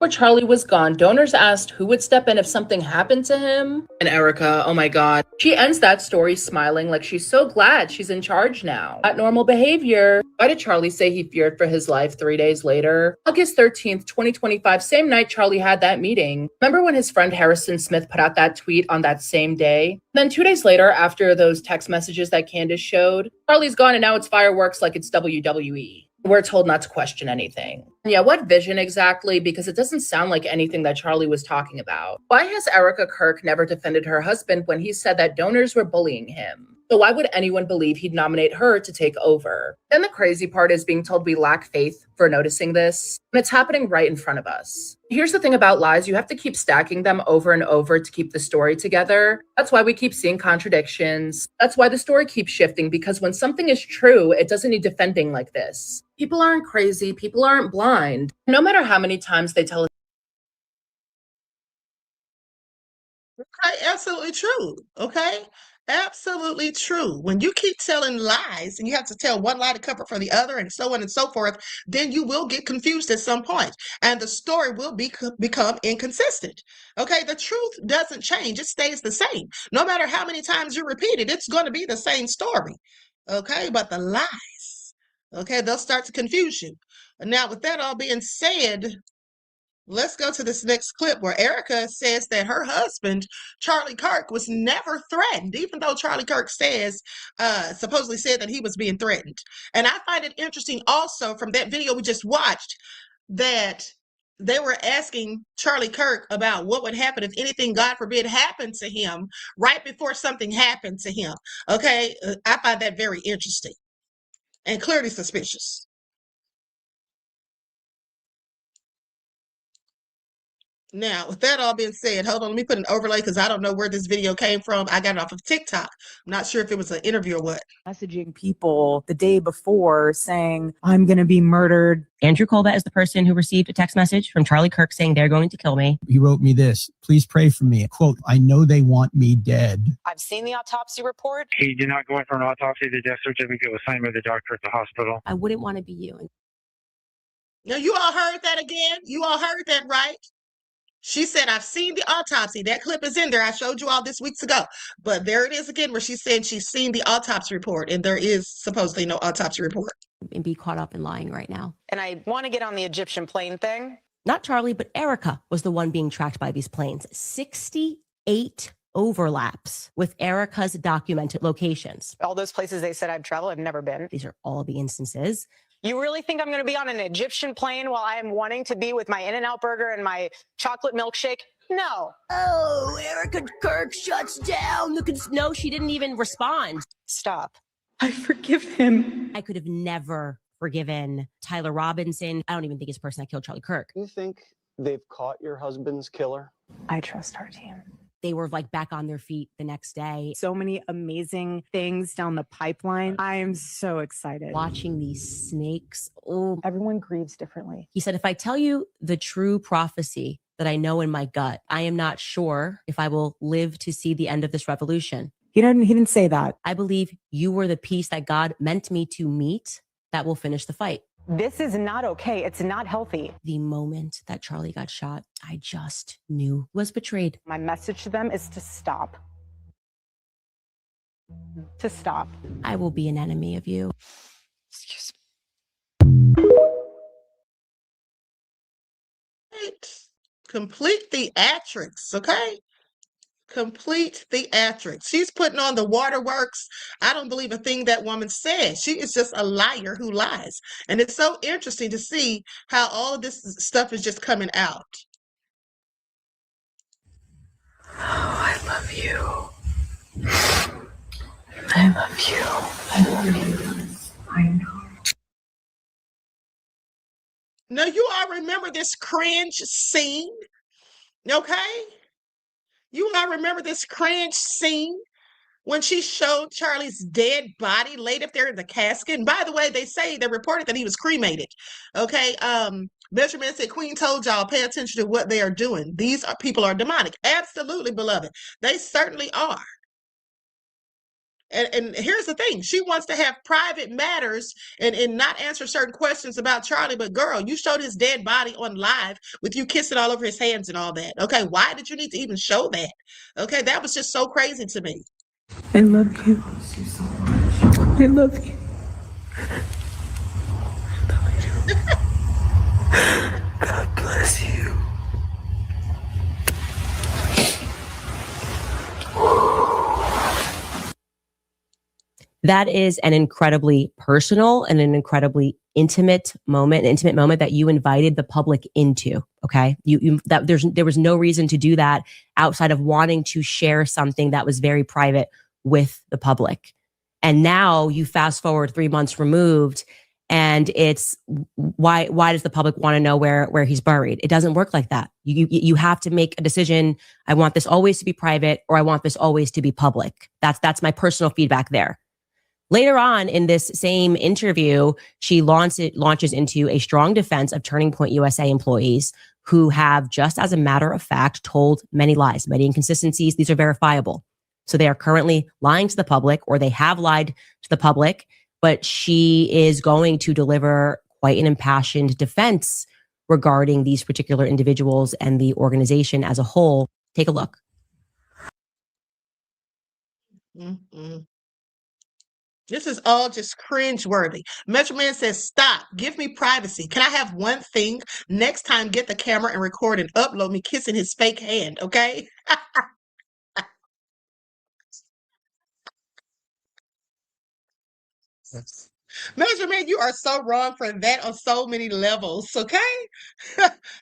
Before Charlie was gone, donors asked who would step in if something happened to him. And Erika, oh my God. She ends that story smiling like she's so glad she's in charge now. At normal behavior. Why did Charlie say he feared for his life 3 days later? August 13th, 2025, same night Charlie had that meeting. Remember when his friend Harrison Smith put out that tweet on that same day? Then 2 days later, after those text messages that Candace showed, Charlie's gone and now it's fireworks like it's WWE. We're told not to question anything. Yeah, what vision exactly? Because it doesn't sound like anything that Charlie was talking about. Why has Erika Kirk never defended her husband when he said that donors were bullying him? So why would anyone believe he'd nominate her to take over? Then the crazy part is being told we lack faith for noticing this. And it's happening right in front of us. Here's the thing about lies. You have to keep stacking them over and over to keep the story together. That's why we keep seeing contradictions. That's why the story keeps shifting, because when something is true, it doesn't need defending like this. People aren't crazy. People aren't blind. No matter how many times they tell us. Okay, absolutely true. Okay, absolutely true. When you keep telling lies and you have to tell one lie to cover for the other and so on and so forth, then you will get confused at some point and the story will become inconsistent. Okay, the truth doesn't change. It stays the same. No matter how many times you repeat it, it's going to be the same story. Okay, but the lies, okay, they'll start to confuse you. Now, with that all being said, let's go to this next clip where Erika says that her husband, Charlie Kirk, was never threatened, even though Charlie Kirk supposedly said that he was being threatened. And I find it interesting also from that video we just watched that they were asking Charlie Kirk about what would happen if anything, God forbid, happened to him right before something happened to him. Okay, I find that very interesting and clearly suspicious. Now, with that all being said, hold on, let me put an overlay because I don't know where this video came from. I got it off of TikTok. I'm not sure if it was an interview or what. Messaging people the day before saying, I'm going to be murdered. Andrew Colbert is the person who received a text message from Charlie Kirk saying they're going to kill me. He wrote me this, please pray for me. Quote, I know they want me dead. I've seen the autopsy report. He did not go in for an autopsy. The death certificate was signed by the doctor at the hospital. I wouldn't want to be you. Now, you all heard that again? You all heard that, right? She said, I've seen the autopsy. That clip is in there. I showed you all this weeks ago. But there it is again where she said she's seen the autopsy report, and there is supposedly no autopsy report. And be caught up in lying right now. And I want to get on the Egyptian plane thing. Not Charlie, but Erika was the one being tracked by these planes. 68 overlaps with Erika's documented locations. All those places they said I've traveled, I've never been. These are all the instances. You really think I'm going to be on an Egyptian plane while I am wanting to be with my In-N-Out burger and my chocolate milkshake? No. Oh, Erika Kirk shuts down. No, she didn't even respond. Stop. I forgive him. I could have never forgiven Tyler Robinson. I don't even think it's the person that killed Charlie Kirk. You think they've caught your husband's killer? I trust our team. They were like back on their feet the next day. So many amazing things down the pipeline. I am so excited. Watching these snakes. Oh, everyone grieves differently. He said, if I tell you the true prophecy that I know in my gut. I am not sure if I will live to see the end of this revolution. He didn't say that. I believe you were the piece that God meant me to meet that will finish the fight. This is not okay. It's not healthy. The moment that Charlie got shot, I just knew he was betrayed. My message to them is to stop. To stop. I will be an enemy of you. Excuse me. Complete theatrics, okay? Complete theatrics. She's putting on the waterworks. I don't believe a thing that woman says. She is just a liar who lies. And it's so interesting to see how all of this stuff is just coming out. Oh, I love you. I love you. I love you. I know. Now, you all remember this cringe scene, okay? You all remember this cringe scene when she showed Charlie's dead body laid up there in the casket? And by the way, they reported that he was cremated, okay? Measurement said, Queen told y'all, pay attention to what they are doing. These people are demonic. Absolutely, beloved. They certainly are. And here's the thing. She wants to have private matters and not answer certain questions about Charlie. But girl, you showed his dead body on live with you kissing all over his hands and all that. Okay, why did you need to even show that? Okay, that was just so crazy to me. I love you. I love you. God bless you. That is an incredibly personal and an incredibly intimate moment that you invited the public into. Okay. There was no reason to do that outside of wanting to share something that was very private with the public. And now you fast forward 3 months removed and it's why does the public want to know where he's buried? It doesn't work like that. You have to make a decision. I want this always to be private or I want this always to be public. That's my personal feedback there. Later on in this same interview, she launches into a strong defense of Turning Point USA employees who have, just as a matter of fact, told many lies, many inconsistencies. These are verifiable. So they are currently lying to the public, or they have lied to the public, but she is going to deliver quite an impassioned defense regarding these particular individuals and the organization as a whole. Take a look. Mm-hmm. This is all just cringeworthy. Metro Man says, stop. Give me privacy. Can I have one thing? Next time, get the camera and record and upload me kissing his fake hand, okay? Metro Man, you are so wrong for that on so many levels, okay?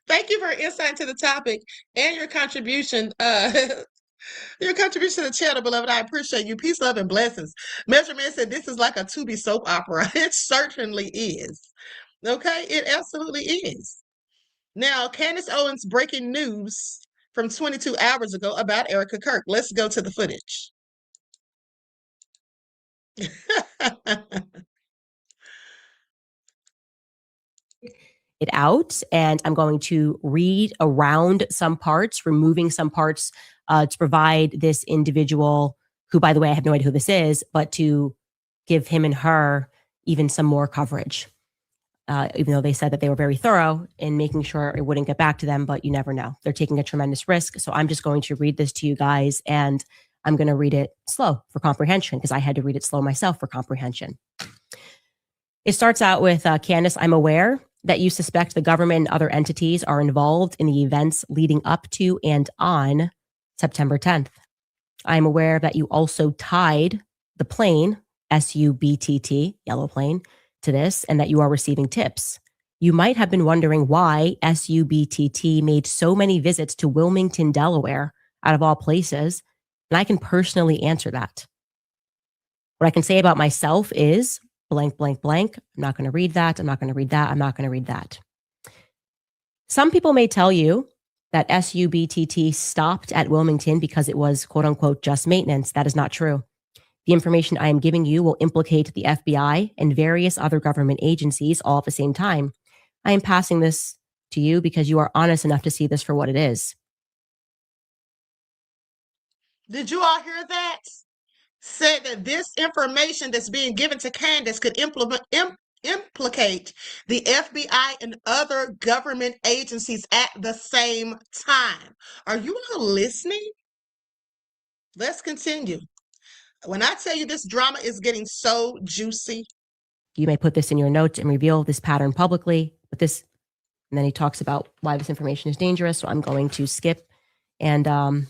Thank you for your insight into the topic and your contribution. Your contribution to the channel, beloved. I appreciate you. Peace, love, and blessings. Measurement said this is like a Tubi soap opera. It certainly is. Okay? It absolutely is. Now, Candace Owens breaking news from 22 hours ago about Erika Kirk. Let's go to the footage. It out, and I'm going to read around some parts, removing some parts to provide this individual, who, by the way, I have no idea who this is, but to give him and her even some more coverage. Even though they said that they were very thorough in making sure it wouldn't get back to them, but you never know. They're taking a tremendous risk. So I'm just going to read this to you guys, and I'm going to read it slow for comprehension because I had to read it slow myself for comprehension. It starts out with, Candace, I'm aware that you suspect the government and other entities are involved in the events leading up to and on September 10th. I am aware that you also tied the plane, SUBTT, yellow plane, to this, and that you are receiving tips. You might have been wondering why SUBTT made so many visits to Wilmington, Delaware, out of all places, and I can personally answer that. What I can say about myself is blank, blank, blank. I'm not going to read that. I'm not going to read that. I'm not going to read that. Some people may tell you that SUBTT stopped at Wilmington because it was, quote unquote, just maintenance. That is not true. The information I am giving you will implicate the FBI and various other government agencies all at the same time. I am passing this to you because you are honest enough to see this for what it is. Did you all hear that? Said that this information that's being given to Candace could implicate the FBI and other government agencies at the same time. Are you all listening? Let's continue. When I tell you this drama is getting so juicy. You may put this in your notes and reveal this pattern publicly, but this, and then he talks about why this information is dangerous. So I'm going to skip and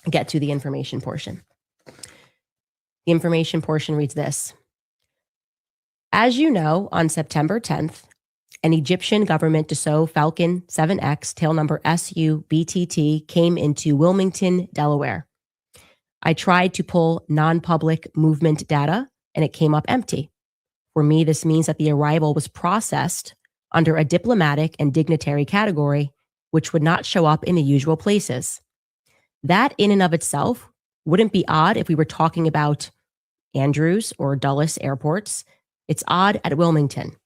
get to the information portion. The information portion reads this. As you know, on September 10th, an Egyptian government Dassault Falcon 7X, tail number SU-BTT, came into Wilmington, Delaware. I tried to pull non-public movement data, and it came up empty. For me, this means that the arrival was processed under a diplomatic and dignitary category, which would not show up in the usual places. That in and of itself wouldn't be odd if we were talking about Andrews or Dulles airports. It's odd at Wilmington.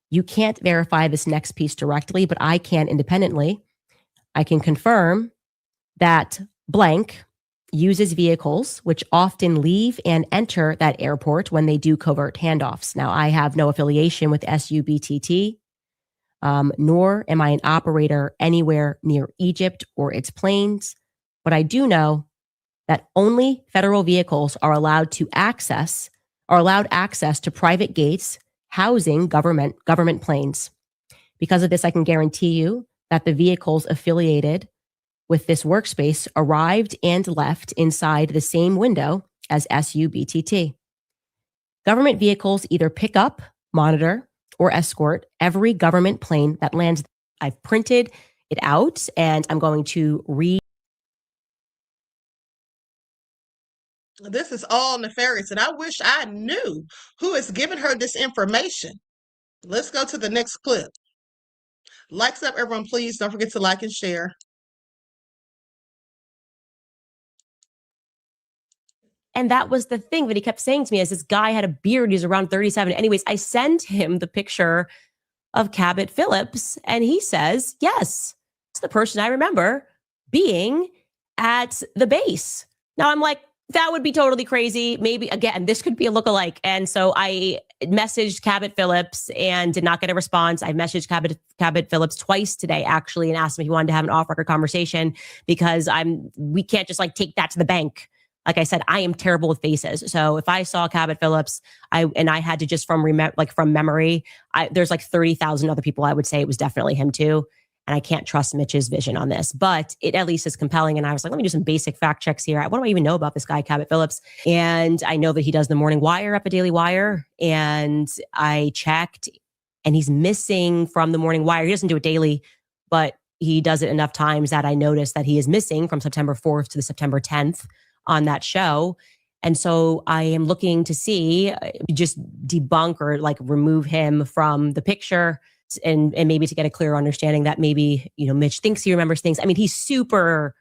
You can't verify this next piece directly, but I can independently. I can confirm that blank uses vehicles which often leave and enter that airport when they do covert handoffs. Now, I have no affiliation with SU-BTT, nor am I an operator anywhere near Egypt or its planes, but I do know that only federal vehicles are allowed access to private gates housing government planes. Because of this, I can guarantee you that the vehicles affiliated with this workspace arrived and left inside the same window as SU-BTT. Government vehicles either pick up, monitor, or escort every government plane that lands. I've printed it out and I'm going to read. This is all nefarious, and I wish I knew who is giving her this information. Let's go to the next clip. Likes up, everyone, please. Don't forget to like and share. And that was the thing that he kept saying to me as this guy had a beard. He's around 37. Anyways, I sent him the picture of Cabot Phillips, and he says, yes, it's the person I remember being at the base. Now I'm like, that would be totally crazy. Maybe, again, this could be a lookalike. And so I messaged Cabot Phillips and did not get a response. I messaged Cabot Phillips twice today, actually, and asked him if he wanted to have an off-record conversation because we can't just like take that to the bank. Like I said, I am terrible with faces. So if I saw Cabot Phillips, I had to just from memory, there's like 30,000 other people I would say it was definitely him too. And I can't trust Mitch's vision on this, but it at least is compelling. And I was like, let me do some basic fact checks here. What do I even know about this guy, Cabot Phillips? And I know that he does the morning wire up at Daily Wire. And I checked and he's missing from the morning wire. He doesn't do it daily, but he does it enough times that I noticed that he is missing from September 4th to the September 10th on that show. And so I am looking to see, just debunk or like remove him from the picture. And maybe to get a clearer understanding that maybe, Mitch thinks he remembers things. I mean, he's super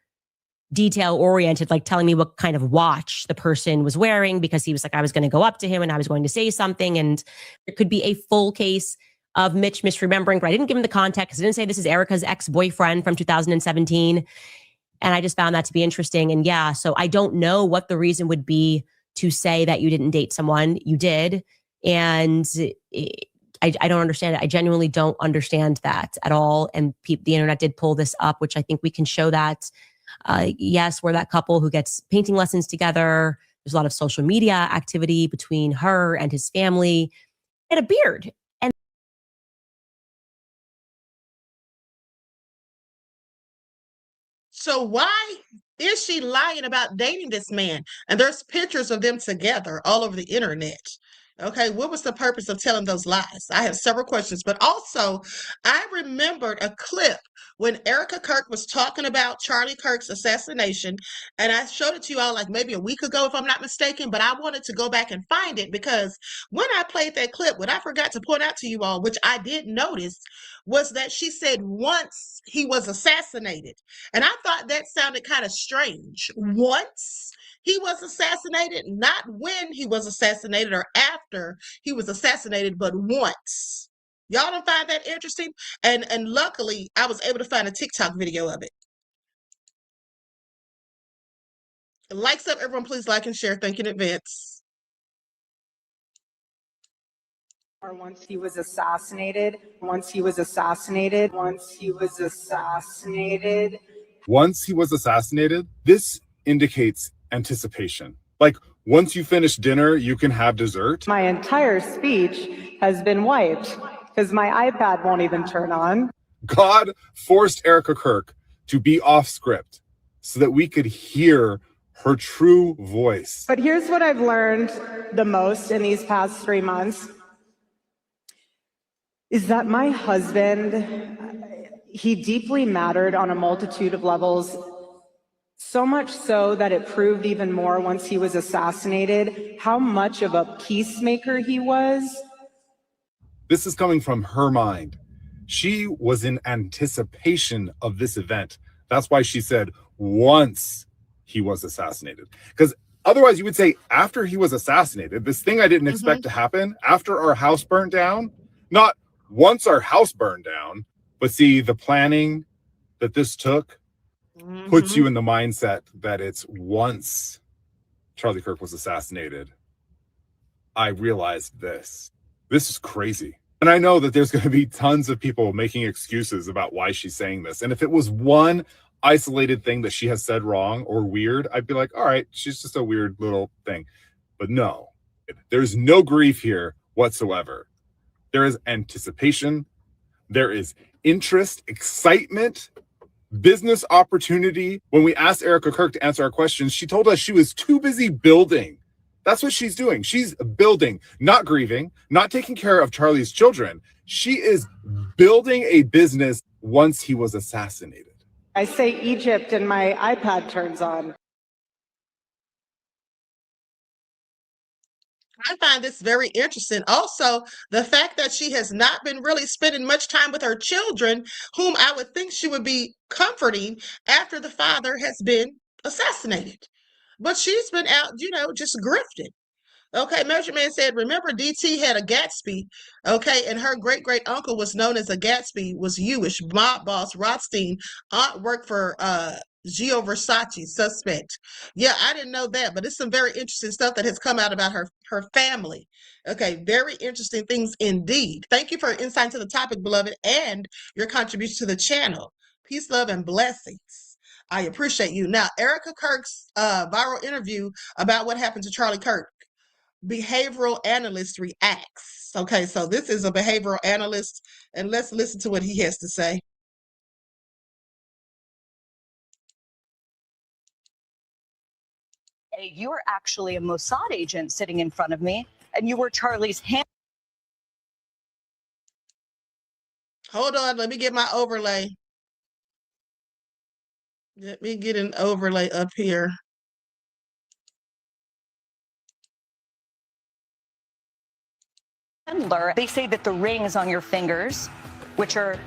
detail oriented, like telling me what kind of watch the person was wearing, because he was like, I was going to go up to him and I was going to say something. And there could be a full case of Mitch misremembering, but I didn't give him the context. I didn't say this is Erika's ex-boyfriend from 2017. And I just found that to be interesting. And yeah, so I don't know what the reason would be to say that you didn't date someone. You did. And I don't understand it. I genuinely don't understand that at all. And the internet did pull this up, which I think we can show that, yes, we're that couple who gets painting lessons together. There's a lot of social media activity between her and his family, and a beard. And so why is she lying about dating this man? And there's pictures of them together all over the internet. Okay, what was the purpose of telling those lies? I have several questions, but also I remembered a clip when Erika Kirk was talking about Charlie Kirk's assassination, and I showed it to you all like maybe a week ago, if I'm not mistaken, but I wanted to go back and find it because when I played that clip, what I forgot to point out to you all, which I did notice, was that she said once he was assassinated. And I thought that sounded kind of strange. Once he was assassinated, not when he was assassinated or after he was assassinated, but once. Y'all don't find that interesting? And luckily, I was able to find a TikTok video of it. Likes up, everyone. Please like and share. Thank you in advance. Or once he was assassinated, once he was assassinated, once he was assassinated. Once he was assassinated, this indicates anticipation. Like, once you finish dinner, you can have dessert. My entire speech has been wiped because my iPad won't even turn on. God forced Erika Kirk to be off script so that we could hear her true voice. But here's what I've learned the most in these past 3 months is that my husband, he deeply mattered on a multitude of levels, so much so that it proved even more once he was assassinated how much of a peacemaker he was. This is coming from her mind. She was in anticipation of this event. That's why she said, once he was assassinated. Because otherwise you would say, after he was assassinated, this thing I didn't expect to happen, after our house burnt down, not once our house burned down, but see, the planning that this took puts you in the mindset that it's once Charlie Kirk was assassinated, I realized this. This is crazy. And I know that there's going to be tons of people making excuses about why she's saying this. And if it was one isolated thing that she has said wrong or weird, I'd be like, all right, she's just a weird little thing. But no, there's no grief here whatsoever. There is anticipation. There is interest, excitement, business opportunity. When we asked Erika Kirk to answer our questions, she told us she was too busy building. That's what she's doing. She's building, not grieving, not taking care of Charlie's children. She is building a business once he was assassinated. I say Egypt and my iPad turns on. I find this very interesting. Also, the fact that she has not been really spending much time with her children, whom I would think she would be comforting after the father has been assassinated. But she's been out, just grifting. Okay, Measure Man said, remember DT had a Gatsby, okay, and her great-great-uncle was known as a Gatsby, was Jewish, mob boss Rothstein, aunt worked for Gio Versace, suspect. Yeah, I didn't know that, but it's some very interesting stuff that has come out about her family. Okay, very interesting things indeed. Thank you for your insight into the topic, beloved, and your contribution to the channel. Peace, love, and blessings. I appreciate you. Now, Erika Kirk's viral interview about what happened to Charlie Kirk. Behavioral analyst reacts. Okay, so this is a behavioral analyst, and let's listen to what he has to say. You were actually a Mossad agent sitting in front of me, and you were Charlie's hand. Hold on, let me get my overlay. Let me get an overlay up here. They say that the ring is on your fingers, which are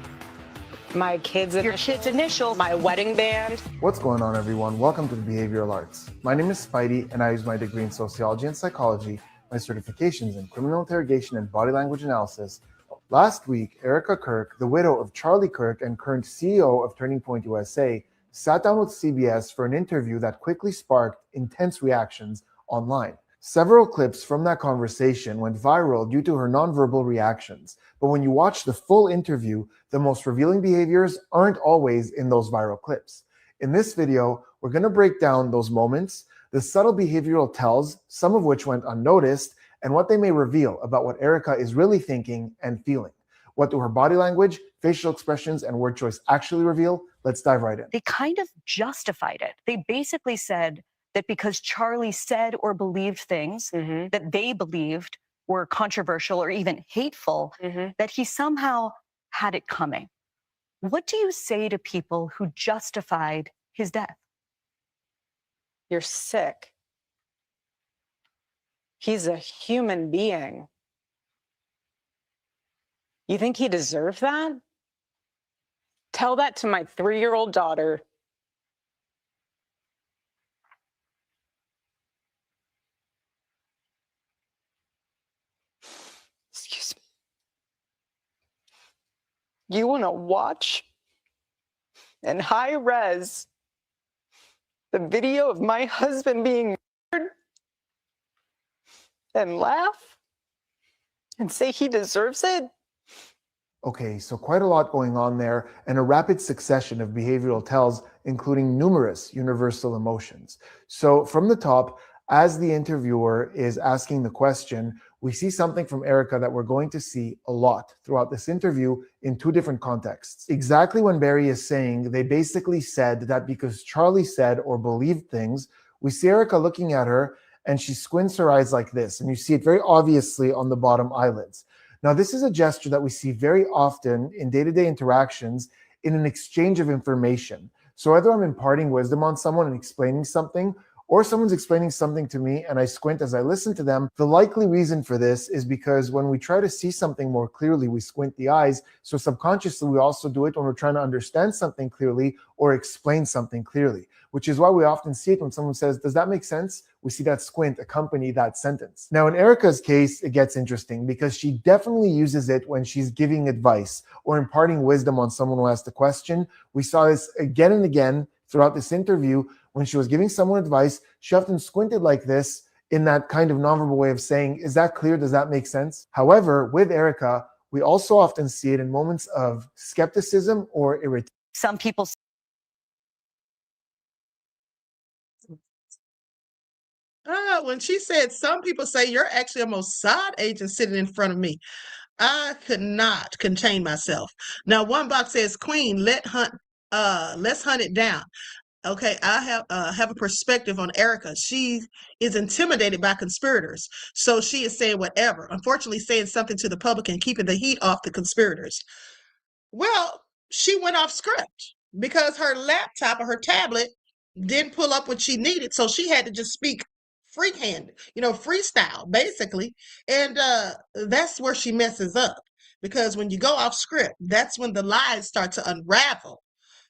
my kids' initials, my wedding band. What's going on, everyone? Welcome to the Behavioral Arts. My name is Spidey, and I use my degree in sociology and psychology, my certifications in criminal interrogation and body language analysis. Last week, Erika Kirk, the widow of Charlie Kirk and current CEO of Turning Point USA, sat down with CBS for an interview that quickly sparked intense reactions online. Several clips from that conversation went viral due to her nonverbal reactions. But when you watch the full interview, the most revealing behaviors aren't always in those viral clips. In this video, we're going to break down those moments, the subtle behavioral tells, some of which went unnoticed, and what they may reveal about what Erika is really thinking and feeling. What do her body language, facial expressions, and word choice actually reveal? Let's dive right in. They kind of justified it. They basically said that because Charlie said or believed things that they believed were controversial or even hateful, that he somehow had it coming. What do you say to people who justified his death? You're sick. He's a human being. You think he deserved that? Tell that to my 3-year-old daughter. Excuse me. You want to watch in high res the video of my husband being murdered and laugh and say he deserves it? Okay, so quite a lot going on there, and a rapid succession of behavioral tells, including numerous universal emotions. So from the top, as the interviewer is asking the question, we see something from Erika that we're going to see a lot throughout this interview in two different contexts. Exactly when Barry is saying they basically said that because Charlie said or believed things, we see Erika looking at her and she squints her eyes like this, and you see it very obviously on the bottom eyelids. Now, this is a gesture that we see very often in day-to-day interactions in an exchange of information. So whether I'm imparting wisdom on someone and explaining something, or someone's explaining something to me and I squint as I listen to them, the likely reason for this is because when we try to see something more clearly, we squint the eyes. So subconsciously, we also do it when we're trying to understand something clearly or explain something clearly, which is why we often see it when someone says, does that make sense? We see that squint accompany that sentence. Now, in Erika's case, it gets interesting because she definitely uses it when she's giving advice or imparting wisdom on someone who asked a question. We saw this again and again throughout this interview. When she was giving someone advice, she often squinted like this in that kind of nonverbal way of saying, is that clear? Does that make sense? However, with Erika, we also often see it in moments of skepticism or irritation. Some people When she said, some people say you're actually a Mossad agent sitting in front of me, I could not contain myself. Now, one box says, Queen, let's hunt it down. Okay, I have a perspective on Erika. She is intimidated by conspirators, so she is saying whatever. Unfortunately, saying something to the public and keeping the heat off the conspirators. Well, she went off script because her laptop or her tablet didn't pull up what she needed, so she had to just speak freehand, freestyle basically, and that's where she messes up because when you go off script, that's when the lies start to unravel.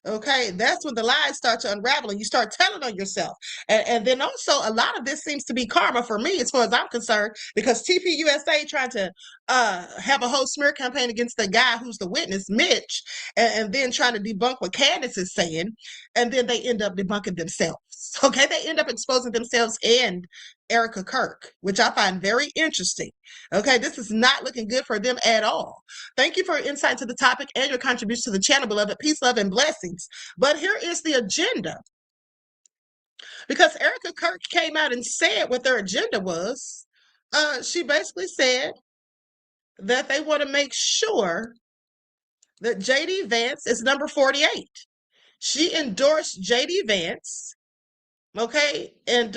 Okay, that's when the lies start to unravel and you start telling on yourself. And then also, a lot of this seems to be karma for me, as far as I'm concerned, because TPUSA tried to have a whole smear campaign against the guy who's the witness, Mitch, and then trying to debunk what Candace is saying, and then they end up debunking themselves. Okay, they end up exposing themselves and Erika Kirk, which I find very interesting. Okay, this is not looking good for them at all. Thank you for your insight to the topic and your contribution to the channel, beloved. Peace, love, and blessings. But here is the agenda. Because Erika Kirk came out and said what their agenda was. She basically said that they want to make sure that J.D. Vance is number 48. She endorsed J.D. Vance. Okay, and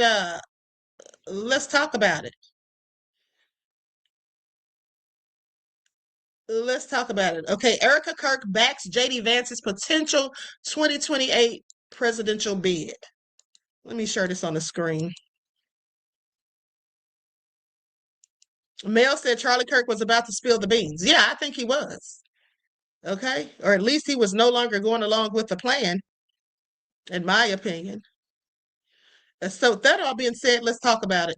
let's talk about it. Let's talk about it. Okay, Erika Kirk backs J.D. Vance's potential 2028 presidential bid. Let me share this on the screen. Mel said Charlie Kirk was about to spill the beans. Yeah, I think he was. Okay, or at least he was no longer going along with the plan, in my opinion. So that all being said, let's talk about it.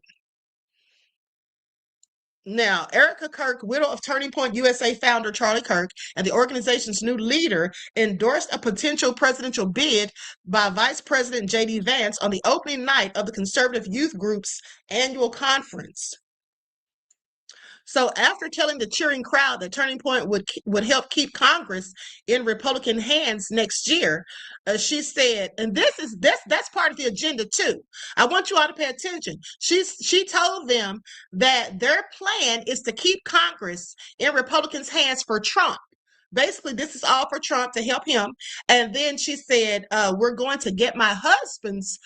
Now, Erika Kirk, widow of Turning Point USA founder Charlie Kirk, and the organization's new leader, endorsed a potential presidential bid by Vice President J.D. Vance on the opening night of the conservative youth group's annual conference. So after telling the cheering crowd that Turning Point would help keep Congress in Republican hands next year, she said, and that's part of the agenda too. I want you all to pay attention. She told them that their plan is to keep Congress in Republicans' hands for Trump. Basically, this is all for Trump to help him. And then she said, we're going to get my husband's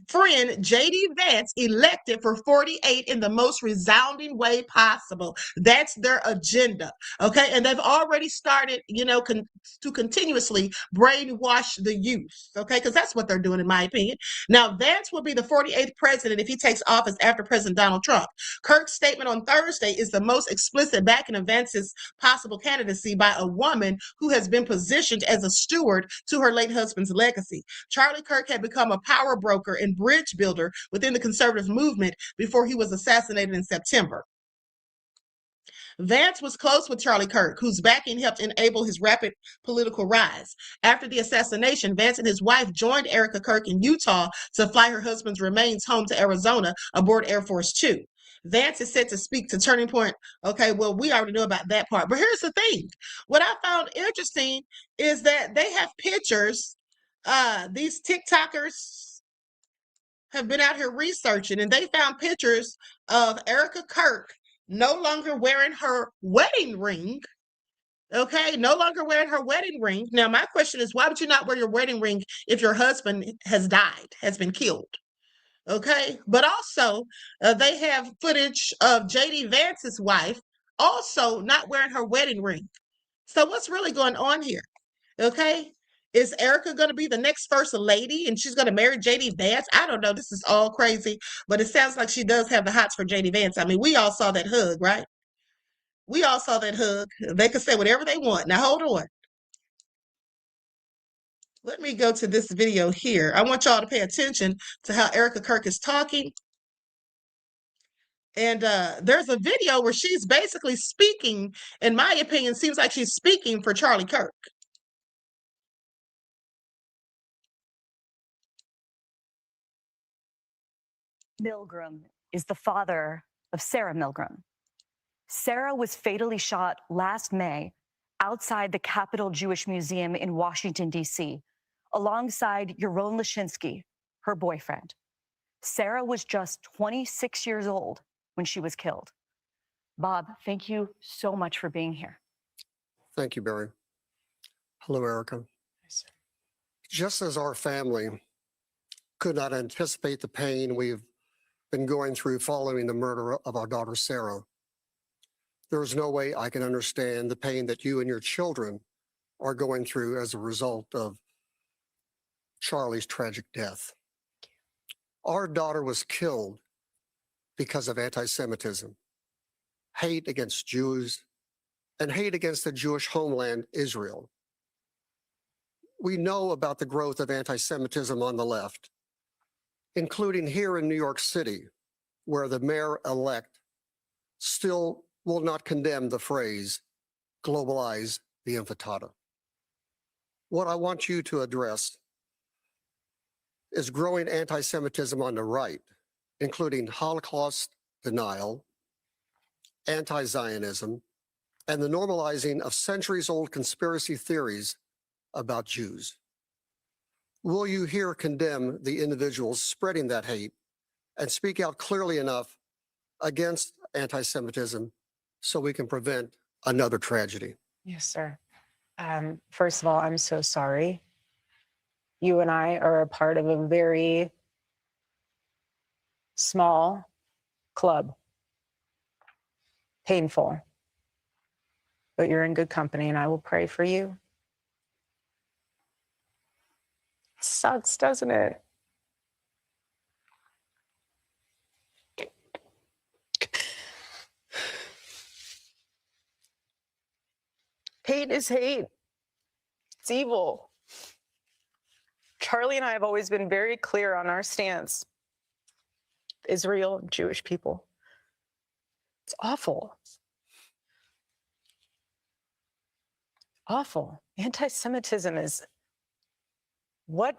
friend J.D. Vance elected for 48 in the most resounding way possible. That's their agenda. Okay. And they've already started, to continuously brainwash the youth. Okay. Because that's what they're doing, in my opinion. Now, Vance will be the 48th president if he takes office after President Donald Trump. Kirk's statement on Thursday is the most explicit backing of Vance's possible candidacy by a woman who has been positioned as a steward to her late husband's legacy. Charlie Kirk had become a power broker and bridge builder within the conservative movement before he was assassinated in September. Vance was close with Charlie Kirk, whose backing helped enable his rapid political rise. After the assassination, Vance and his wife joined Erika Kirk in Utah to fly her husband's remains home to Arizona aboard Air Force Two. Vance is set to speak to Turning Point. Okay, well, we already know about that part. But here's the thing. What I found interesting is that they have pictures. These TikTokers have been out here researching, and they found pictures of Erika Kirk no longer wearing her wedding ring. Okay, no longer wearing her wedding ring. Now, my question is, why would you not wear your wedding ring if your husband has died, has been killed? Okay, but also they have footage of JD Vance's wife also not wearing her wedding ring. So what's really going on here? Okay, is Erika going to be the next first lady and she's going to marry JD Vance? I don't know. This is all crazy, but it sounds like she does have the hots for JD Vance. I mean, we all saw that hug, right? We all saw that hug. They could say whatever they want. Now, hold on. Let me go to this video here. I want y'all to pay attention to how Erika Kirk is talking. And there's a video where she's basically speaking, in my opinion, seems like she's speaking for Charlie Kirk. Milgram is the father of Sarah Milgram. Sarah was fatally shot last May outside the Capitol Jewish Museum in Washington, D.C., alongside Yaron Lashinsky, her boyfriend. Sarah was just 26 years old when she was killed. Bob, thank you so much for being here. Thank you, Barry. Hello, Erika. Just as our family could not anticipate the pain we've been going through following the murder of our daughter, Sarah, there is no way I can understand the pain that you and your children are going through as a result of Charlie's tragic death. Our daughter was killed because of anti-Semitism, hate against Jews, and hate against the Jewish homeland, Israel. We know about the growth of anti-Semitism on the left, including here in New York City, where the mayor-elect still will not condemn the phrase, globalize the infantata. What I want you to address is growing anti-Semitism on the right, including Holocaust denial, anti-Zionism, and the normalizing of centuries-old conspiracy theories about Jews. Will you here condemn the individuals spreading that hate and speak out clearly enough against anti-Semitism so we can prevent another tragedy? Yes, sir. First of all, I'm so sorry. You and I are a part of a very small club. Painful. But you're in good company, and I will pray for you. It sucks, doesn't it? Hate is hate. It's evil. Charlie and I have always been very clear on our stance. Israel and Jewish people. It's awful. Awful. Anti-Semitism is what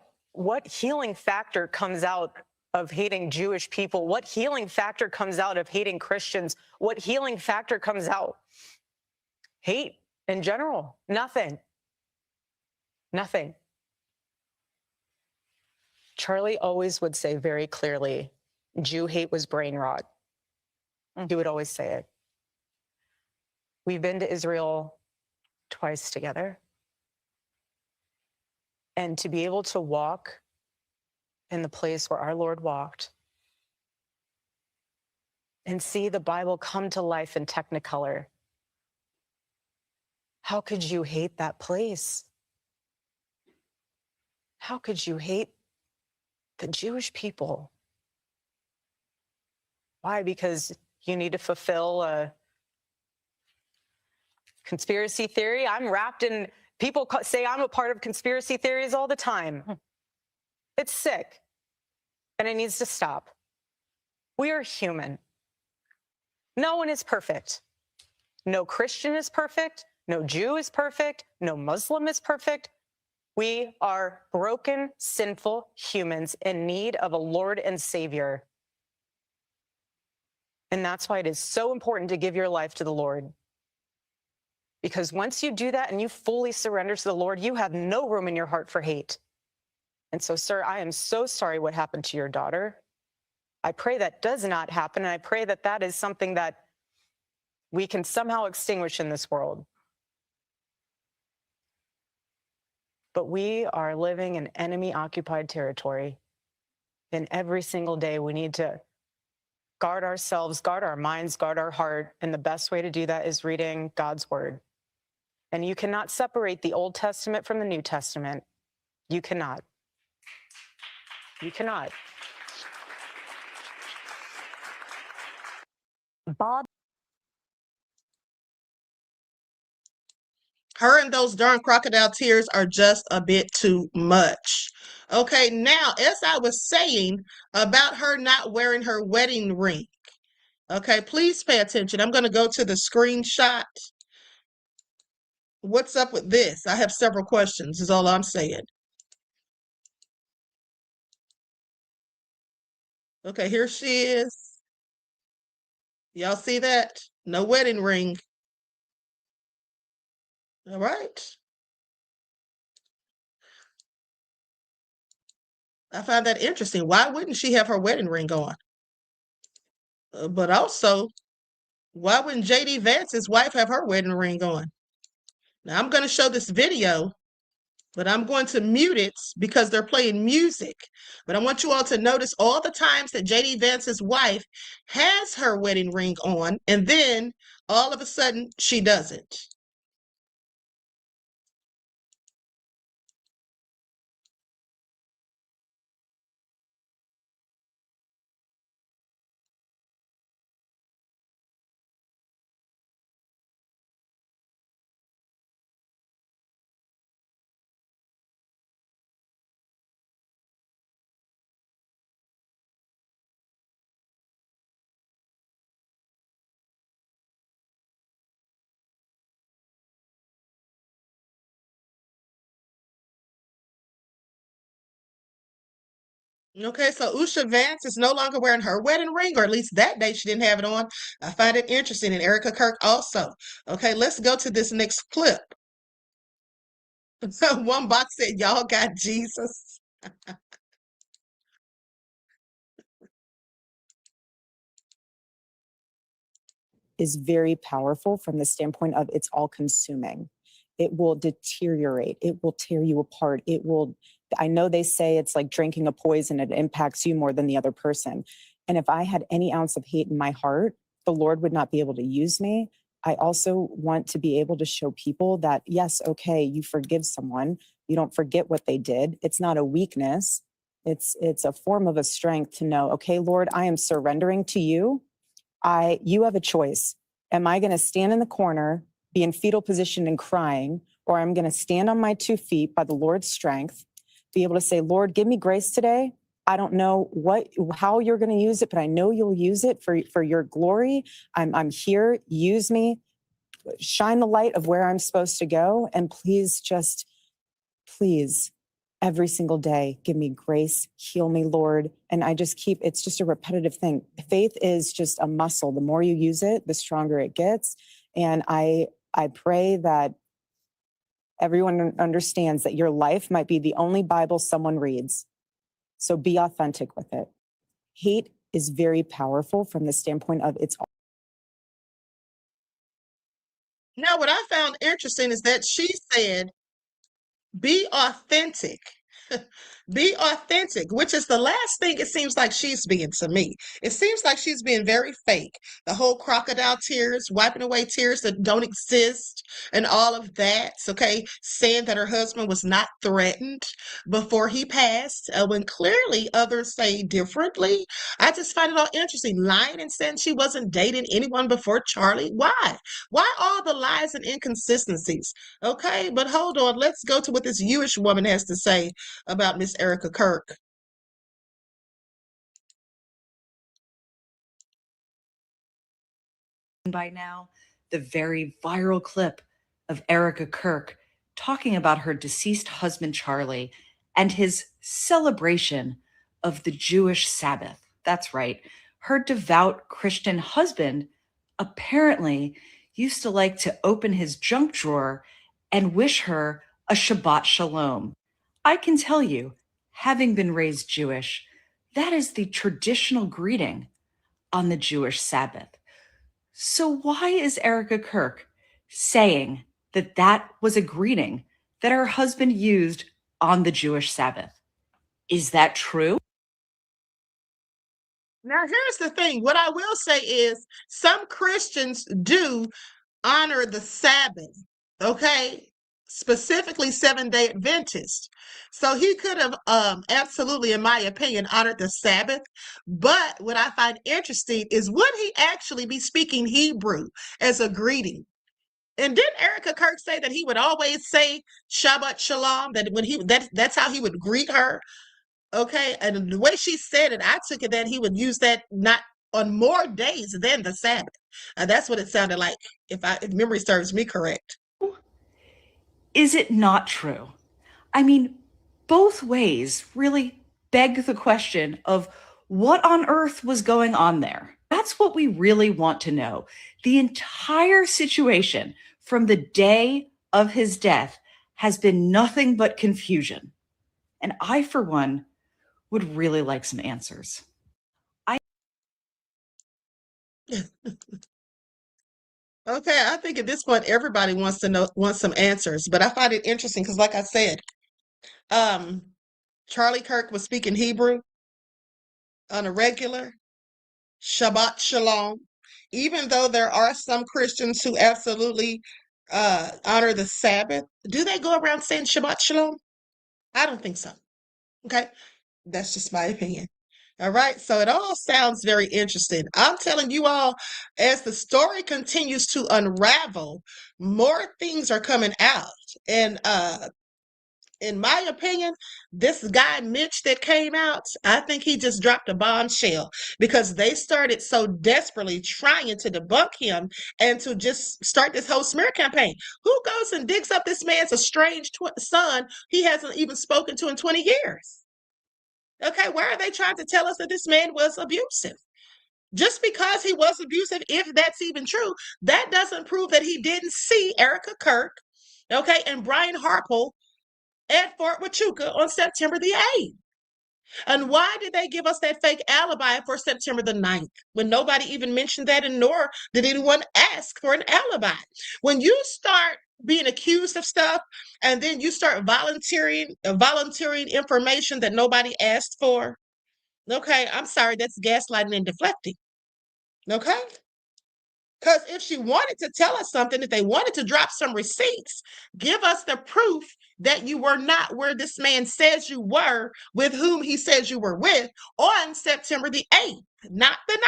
healing factor comes out of hating Jewish people? What healing factor comes out of hating Christians? What healing factor comes out? Hate in general. Nothing. Nothing. Charlie always would say very clearly, Jew hate was brain rot. He would always say it. We've been to Israel twice together. And to be able to walk in the place where our Lord walked and see the Bible come to life in Technicolor, how could you hate that place? How could you hate the Jewish people? Why? Because you need to fulfill a conspiracy theory? I'm wrapped in, people say I'm a part of conspiracy theories all the time. It's sick, and it needs to stop. We are human. No one is perfect. No Christian is perfect. No Jew is perfect. No Muslim is perfect. We are broken, sinful humans in need of a Lord and Savior. And that's why it is so important to give your life to the Lord. Because once you do that and you fully surrender to the Lord, you have no room in your heart for hate. And so, sir, I am so sorry what happened to your daughter. I pray that does not happen. And I pray that that is something that we can somehow extinguish in this world. But we are living in enemy-occupied territory. And every single day we need to guard ourselves, guard our minds, guard our heart. And the best way to do that is reading God's word. And you cannot separate the Old Testament from the New Testament. You cannot. You cannot. Bob. Her and those darn crocodile tears are just a bit too much. Okay, now, as I was saying about her not wearing her wedding ring, okay, please pay attention. I'm going to go to the screenshot. What's up with this? I have several questions, is all I'm saying. Okay, here she is. Y'all see that? No wedding ring. All right. I find that interesting. Why wouldn't she have her wedding ring on? But also, why wouldn't JD Vance's wife have her wedding ring on? Now, I'm going to show this video, but I'm going to mute it because they're playing music. But I want you all to notice all the times that JD Vance's wife has her wedding ring on, and then all of a sudden she doesn't. Okay, so Usha Vance is no longer wearing her wedding ring, or at least that day she didn't have it on. I find it interesting, and Erika Kirk also. Okay, let's go to this next clip. One box said, y'all got Jesus. Is very powerful from the standpoint of it's all consuming. It will deteriorate. It will tear you apart. It will, I know they say it's like drinking a poison. It impacts you more than the other person. And if I had any ounce of hate in my heart, the Lord would not be able to use me. I also want to be able to show people that, yes, okay, you forgive someone. You don't forget what they did. It's not a weakness. It's a form of a strength to know, okay, Lord, I am surrendering to you. You have a choice. Am I going to stand in the corner, be in fetal position and crying, or I'm going to stand on my 2 feet by the Lord's strength, be able to say, Lord, give me grace today. I don't know how you're going to use it, but I know you'll use it for your glory. I'm here. Use me. Shine the light of where I'm supposed to go. And please, every single day, give me grace, heal me, Lord. And I just it's just a repetitive thing. Faith is just a muscle. The more you use it, the stronger it gets. And I pray that everyone understands that your life might be the only Bible someone reads. So be authentic with it. Hate is very powerful from the standpoint of it's all. Now, what I found interesting is that she said, be authentic. Be authentic, which is the last thing it seems like she's being to me. It seems like she's being very fake. The whole crocodile tears, wiping away tears that don't exist, and all of that. Okay, saying that her husband was not threatened before he passed, when clearly others say differently. I just find it all interesting. Lying and saying she wasn't dating anyone before Charlie. Why? Why all the lies and inconsistencies? Okay, but hold on. Let's go to what this Jewish woman has to say about Miss Erika Kirk. By now, the very viral clip of Erika Kirk talking about her deceased husband, Charlie, and his celebration of the Jewish Sabbath. That's right. Her devout Christian husband apparently used to like to open his junk drawer and wish her a Shabbat Shalom. I can tell you, having been raised Jewish, that is the traditional greeting on the Jewish Sabbath. So why is Erika Kirk saying that that was a greeting that her husband used on the Jewish Sabbath? Is that true? Now, here's the thing. What I will say is some Christians do honor the Sabbath, okay? Specifically Seventh-day Adventists. So he could have absolutely, in my opinion, honored the Sabbath. But what I find interesting is, would he actually be speaking Hebrew as a greeting? And didn't Erika Kirk say that he would always say Shabbat Shalom, that when that's how he would greet her? Okay, and the way she said it, I took it that he would use that not on more days than the Sabbath. That's what it sounded like, if memory serves me correct. Is it not true? I mean, both ways really beg the question of what on earth was going on there. That's what we really want to know. The entire situation from the day of his death has been nothing but confusion. And I, for one, would really like some answers. Okay, I think at this point everybody wants some answers, but I find it interesting because, like I said, Charlie Kirk was speaking Hebrew on a regular. Shabbat Shalom. Even though there are some Christians who absolutely honor the Sabbath, do they go around saying Shabbat Shalom? I don't think so. Okay, that's just my opinion. All right, so it all sounds very interesting. I'm telling you all, as the story continues to unravel, more things are coming out. And in my opinion, this guy, Mitch, that came out, I think he just dropped a bombshell because they started so desperately trying to debunk him and to just start this whole smear campaign. Who goes and digs up this man's estranged son he hasn't even spoken to in 20 years? Okay, why are they trying to tell us that this man was abusive? Just because he was abusive, if that's even true, that doesn't prove that he didn't see Erika Kirk, okay, and Brian Harple at Fort Huachuca on September the 8th. And why did they give us that fake alibi for September the 9th when nobody even mentioned that, and nor did anyone ask for an alibi? When you start being accused of stuff and then you start volunteering information that nobody asked for, okay, I'm sorry, that's gaslighting and deflecting. Okay? Because if she wanted to tell us something, if they wanted to drop some receipts, give us the proof that you were not where this man says you were, with whom he says you were with, on September the 8th, not the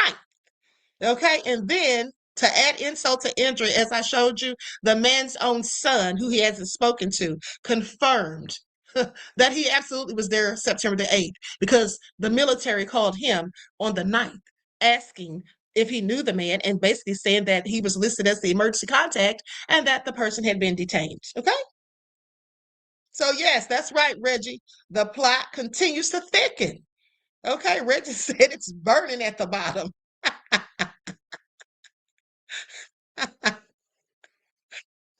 9th. Okay, and then to add insult to injury, as I showed you, the man's own son, who he hasn't spoken to, confirmed that he absolutely was there September the 8th because the military called him on the 9th, asking if he knew the man and basically saying that he was listed as the emergency contact and that the person had been detained. Okay? So yes, that's right, Reggie. The plot continues to thicken. Okay, Reggie said it's burning at the bottom.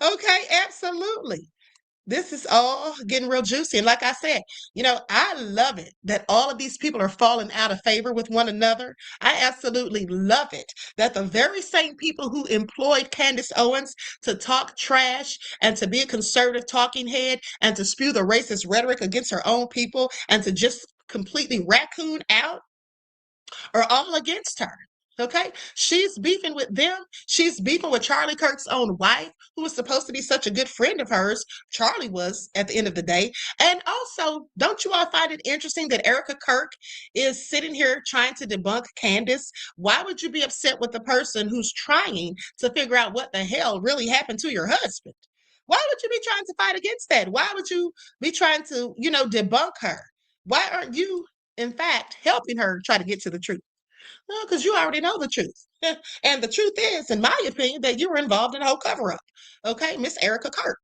Okay, absolutely. This is all getting real juicy. And like I said, I love it that all of these people are falling out of favor with one another. I absolutely love it that the very same people who employed Candace Owens to talk trash and to be a conservative talking head and to spew the racist rhetoric against her own people and to just completely raccoon out are all against her. Okay, she's beefing with them. She's beefing with Charlie Kirk's own wife, who was supposed to be such a good friend of hers. Charlie was, at the end of the day. And also, don't you all find it interesting that Erika Kirk is sitting here trying to debunk Candace? Why would you be upset with the person who's trying to figure out what the hell really happened to your husband? Why would you be trying to fight against that? Why would you be trying to, debunk her? Why aren't you, in fact, helping her try to get to the truth? No, because you already know the truth. And the truth is, in my opinion, that you were involved in a whole cover-up. Okay, Miss Erika Kirk.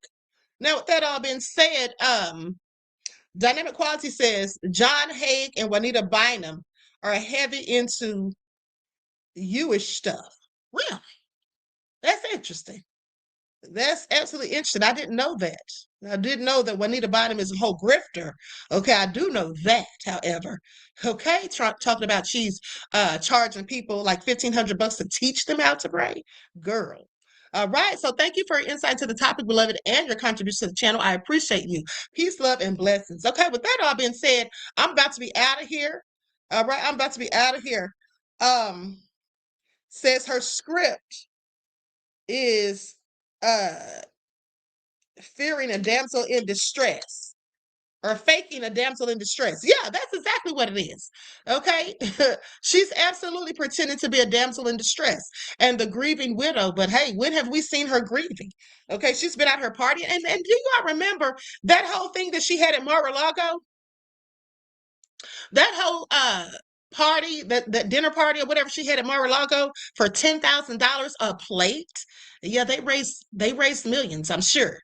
Now, with that all being said, Dynamic Quality says John Haig and Juanita Bynum are heavy into Jewish stuff. Really? That's interesting. That's absolutely interesting. I didn't know that. I didn't know that Juanita Bynum is a whole grifter. Okay, I do know that, however. Okay, talking about she's charging people like $1,500 to teach them how to pray. Girl. All right, so thank you for your insight to the topic, beloved, and your contribution to the channel. I appreciate you. Peace, love, and blessings. Okay, with that all being said, I'm about to be out of here. All right, I'm about to be out of here. Says her script is fearing a damsel in distress or faking a damsel in distress. Yeah, that's exactly what it is. Okay. She's absolutely pretending to be a damsel in distress and the grieving widow. But hey, when have we seen her grieving? Okay. She's been out her partying. And do you all remember that whole thing that she had at Mar-a-Lago? That whole party, that dinner party or whatever she had at Mar-a-Lago for $10,000 a plate. Yeah, they raised millions, I'm sure.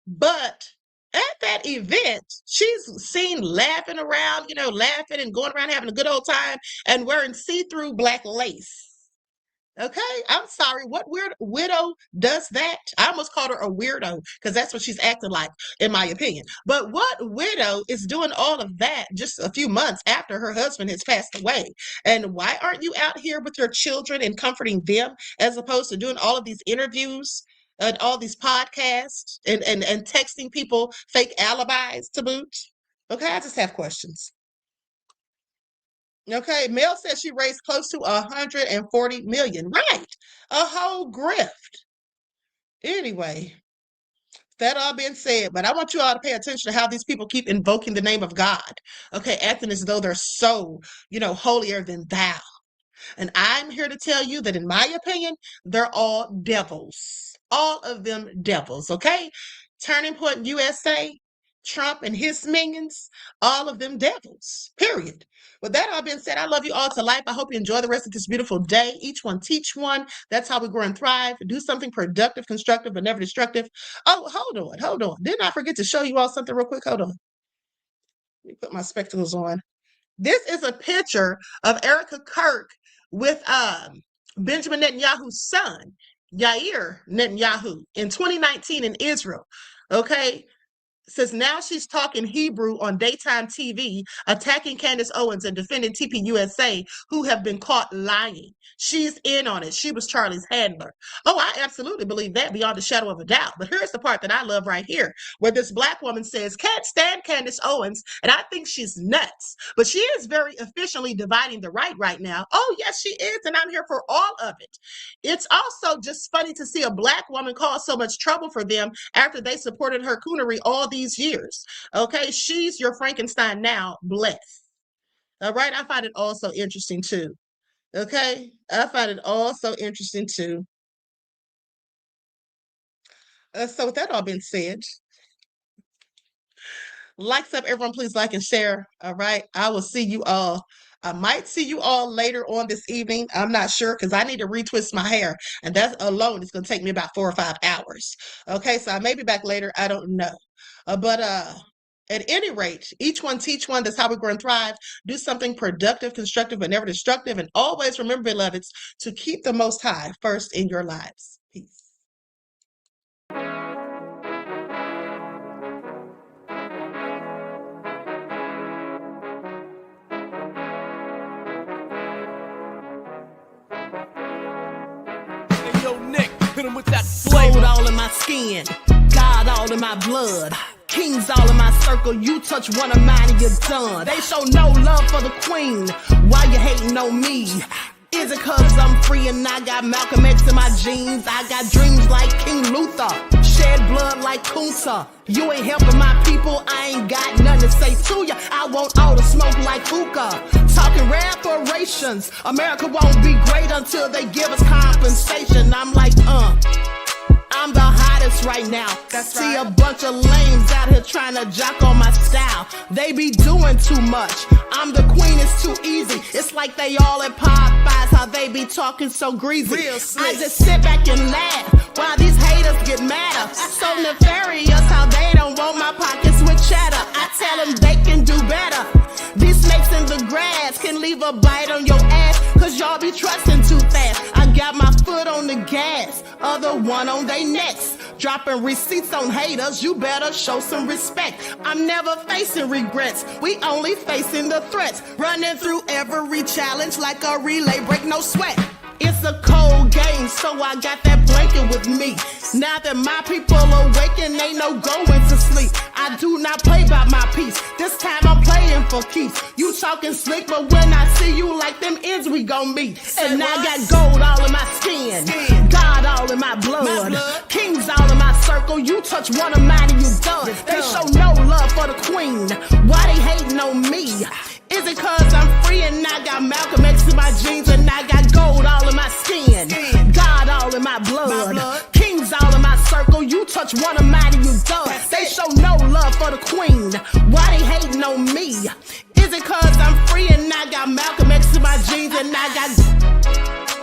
But at that event, she's seen laughing around, laughing and going around having a good old time and wearing see-through black lace. Okay, I'm sorry. What weird widow does that? I almost called her a weirdo because that's what she's acting like, in my opinion. But what widow is doing all of that just a few months after her husband has passed away? And why aren't you out here with your children and comforting them as opposed to doing all of these interviews and all these podcasts and texting people fake alibis to boot? Okay, I just have questions. Okay, Mel says she raised close to 140 million. Right, a whole grift. Anyway, that all being said, but I want you all to pay attention to how these people keep invoking the name of God. Okay, acting as though they're so, holier than thou. And I'm here to tell you that in my opinion, they're all devils. All of them devils, okay? Turning Point USA, Trump and his minions, all of them devils, period. With that all being said, I love you all to life. I hope you enjoy the rest of this beautiful day. Each one teach one. That's how we grow and thrive. Do something productive, constructive, but never destructive. Oh, hold on. Didn't I forget to show you all something real quick? Hold on. Let me put my spectacles on. This is a picture of Erika Kirk with Benjamin Netanyahu's son, Yair Netanyahu, in 2019 in Israel. Okay. Says now she's talking Hebrew on daytime TV, attacking Candace Owens and defending TPUSA, who have been caught lying. She's in on it. She was Charlie's handler. Oh, I absolutely believe that beyond a shadow of a doubt. But here's the part that I love right here, where this black woman says, can't stand Candace Owens, and I think she's nuts. But she is very efficiently dividing the right now. Oh, yes, she is, and I'm here for all of it. It's also just funny to see a black woman cause so much trouble for them after they supported her coonery all these years. Okay, she's your Frankenstein now, bless. All right, I find it also interesting too. Okay, I find it also interesting too. So with that all being said, likes up, everyone, please like and share. All right, I will see you all. I might see you all later on this evening. I'm not sure because I need to retwist my hair, and that alone is going to take me about 4 or 5 hours. Okay, so I may be back later. I don't know. But at any rate, each one teach one. That's how we grow and thrive. Do something productive, constructive, but never destructive. And always remember, beloveds, to keep the Most High first in your lives. Peace. Hit him with that flavor. All in my skin, God all in my blood, kings all in my circle. You touch one of mine and you're done. They show no love for the queen. Why you hating on me? Is it cause I'm free and I got Malcolm X in my jeans? I got dreams like King Luther, shed blood like Kunsa. You ain't helping my people, I ain't got nothing to say to ya. I want all the smoke like hookah. Talking reparations, America won't be great until they give us compensation. I'm like, I'm the hottest this right now. See a bunch of lames out here trying to jock on my style. They be doing too much. I'm the queen, it's too easy. It's like they all at Popeyes, how they be talking so greasy. I just sit back and laugh while these haters get madder. So nefarious how they don't want my pockets with cheddar. I tell them they can do better. These snakes in the grass can leave a bite on your ass, cause y'all be trusting too fast. I got my foot on the gas, other one on they necks. Dropping receipts on haters, you better show some respect. I'm never facing regrets, we only facing the threats. Running through every challenge like a relay, break no sweat. It's a cold game, so I got that blanket with me. Now that my people awaken, ain't no going to sleep. I do not play by my piece. This time I'm playing for keeps. You talking slick, but when I see you like them ends, we gon' meet. And I got gold all in my skin, God all in my blood, kings all in my circle. You touch one of mine and you done. They show no love for the queen. Why they hating on me? Is it cause I'm free and I got Malcolm X in my jeans and I got gold all in my skin, God all in my blood, kings all in my circle. You touch one of mine and you done. They show no love for the queen. Why they hating on me? Is it cause I'm free and I got Malcolm X in my jeans and I got